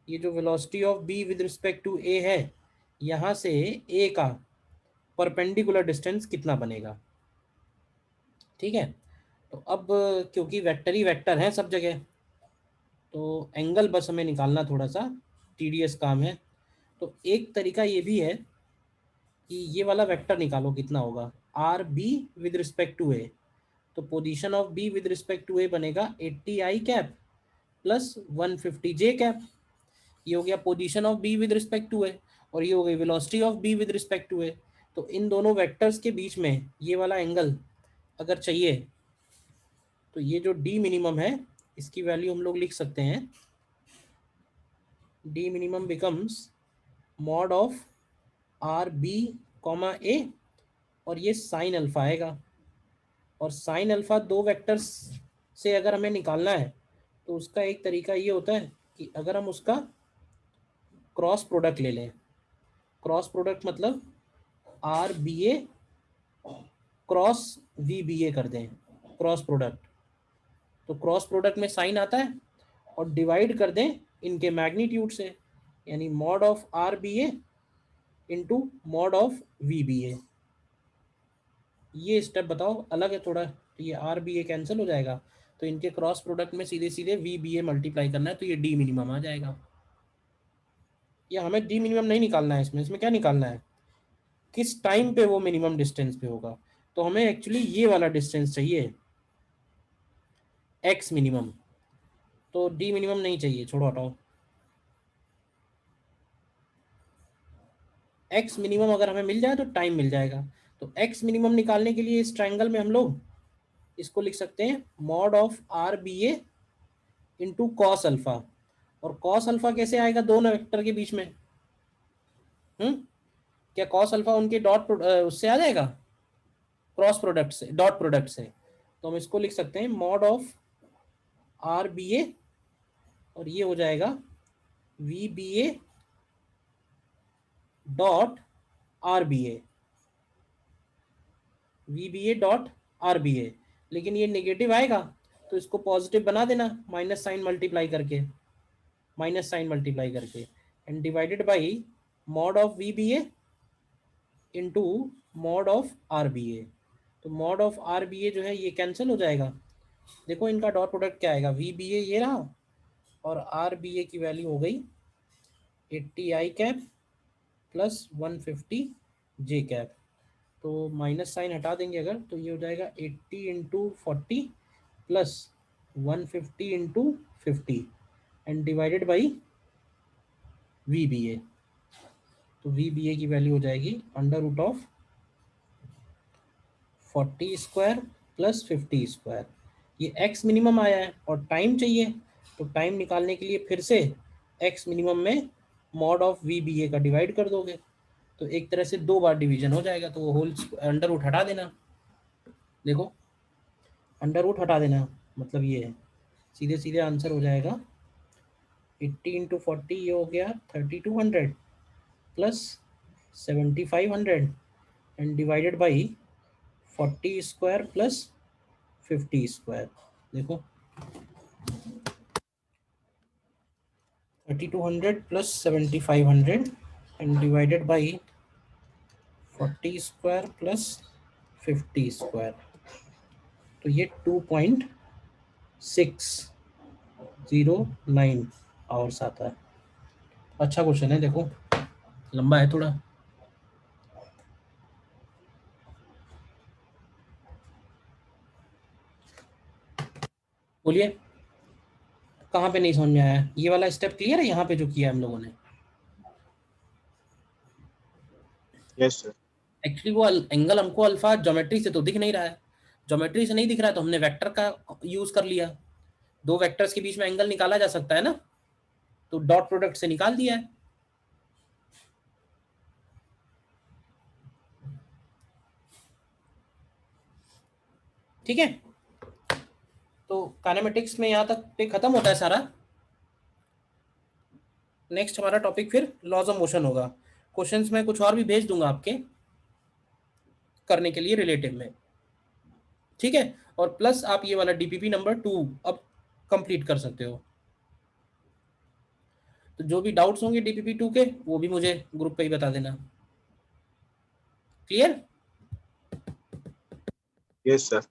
ये जो velocity of B with respect to A है, यहाँ से ए का परपेंडिकुलर डिस्टेंस कितना बनेगा। ठीक है, तो अब क्योंकि वेक्टर ही वेक्टर है सब जगह, तो एंगल बस हमें निकालना थोड़ा सा टीडियस काम है। तो एक तरीका ये भी है कि ये वाला वेक्टर निकालो कितना होगा, R B with respect to A. तो position of B with respect to A बनेगा 80i cap plus 150j cap. ये हो गया position of B with respect to A, और ये हो गई velocity of B with respect to A. तो इन दोनों वेक्टर्स के बीच में ये वाला एंगल अगर चाहिए, तो ये जो डी मिनिमम है इसकी वैल्यू हम लोग लिख सकते हैं, D minimum becomes mod of R B comma A, और ये साइन अल्फा आएगा। और साइन अल्फा दो वेक्टर्स से अगर हमें निकालना है तो उसका एक तरीका ये होता है कि अगर हम उसका क्रॉस प्रोडक्ट ले लें, क्रॉस प्रोडक्ट मतलब R B A cross V B A कर दें, क्रॉस प्रोडक्ट। तो क्रॉस प्रोडक्ट में साइन आता है, और डिवाइड कर दें इनके मैग्नीट्यूड से, यानी mod of R B A into mod of V B A. ये स्टेप बताओ अलग है थोड़ा, तो ये आर बी ए कैंसिल हो जाएगा, तो इनके क्रॉस प्रोडक्ट में सीधे सीधे वी बी ए मल्टीप्लाई करना है, तो ये डी मिनिमम आ जाएगा। या हमें डी मिनिमम नहीं निकालना है, इसमें क्या निकालना है, किस टाइम पे वो मिनिमम डिस्टेंस पे होगा। तो हमें एक्चुअली ये वाला डिस्टेंस चाहिए, एक्स मिनिमम। तो डी मिनिमम नहीं चाहिए, छोड़ो हटाओ। एक्स मिनिमम अगर हमें मिल जाए तो टाइम मिल जाएगा। तो एक्स मिनिमम निकालने के लिए इस ट्रायंगल में हम लोग इसको लिख सकते हैं mod of R B A into cos alpha. और कॉस अल्फा कैसे आएगा दोनों वेक्टर के बीच में, क्या कॉस अल्फा उनके डॉट उससे आ जाएगा, क्रॉस प्रोडक्ट से, डॉट प्रोडक्ट से। तो हम इसको लिख सकते हैं mod of R B A, और ये हो जाएगा V B A dot R B A, V B A dot R B A. लेकिन ये नेगेटिव आएगा तो इसको पॉजिटिव बना देना, माइनस साइन मल्टीप्लाई करके, माइनस साइन मल्टीप्लाई करके, and divided by mod of V B A into mod of R B A. तो मॉड ऑफ आर बी ए जो है ये कैंसिल हो जाएगा। देखो इनका डॉट प्रोडक्ट क्या आएगा, वी बी ए ये रहा, और आर बी ए की वैल्यू हो गई 80i cap plus 150j cap. तो माइनस साइन हटा देंगे अगर, तो ये हो जाएगा 80 into 40 plus 150 into 50 and divided by V B A. तो वी बी ए की वैल्यू हो जाएगी under root of 40 square plus 50 square. ये एक्स मिनिमम आया है और टाइम चाहिए, तो टाइम निकालने के लिए फिर से एक्स मिनिमम में मॉड ऑफ वी बी ए का डिवाइड कर दोगे, तो एक तरह से दो बार डिवीजन हो जाएगा। तो वो होल अंडर रूट हटा देना, देखो अंडर रूट हटा देना, मतलब ये है, सीधे सीधे आंसर हो जाएगा 80 इंटू 40, ये हो गया 3200 plus 7500 and divided by 40 square plus 50 square. देखो 3200 plus 7500 and divided by 40 square plus 50 square, तो ये 2.609 आवर्स आता है। अच्छा क्वेश्चन है, देखो लंबा है थोड़ा। बोलिए कहाँ पे नहीं समझ में आया, ये वाला स्टेप क्लियर है यहाँ पे जो किया हम लोगों ने। Yes sir. एक्चुअली वो एंगल हमको अल्फा ज्योमेट्री से तो दिख नहीं रहा है, ज्योमेट्री से नहीं दिख रहा है तो हमने वेक्टर का यूज कर लिया। दो वेक्टर्स के बीच में एंगल निकाला जा सकता है ना, तो डॉट प्रोडक्ट से निकाल दिया है। ठीक है, तो काइनेमेटिक्स में यहाँ तक पे खत्म होता है सारा। नेक्स्ट हमारा टॉपिक फिर लॉज ऑफ मोशन होगा। क्वेश्चंस में कुछ और भी भेज दूंगा आपके करने के लिए रिलेटिव में, ठीक है। और प्लस आप ये वाला डीपीपी नंबर 2 अब कंप्लीट कर सकते हो। तो जो भी डाउट्स होंगे डीपीपी 2 के वो भी मुझे ग्रुप पे ही बता देना। क्लियर? Yes, sir.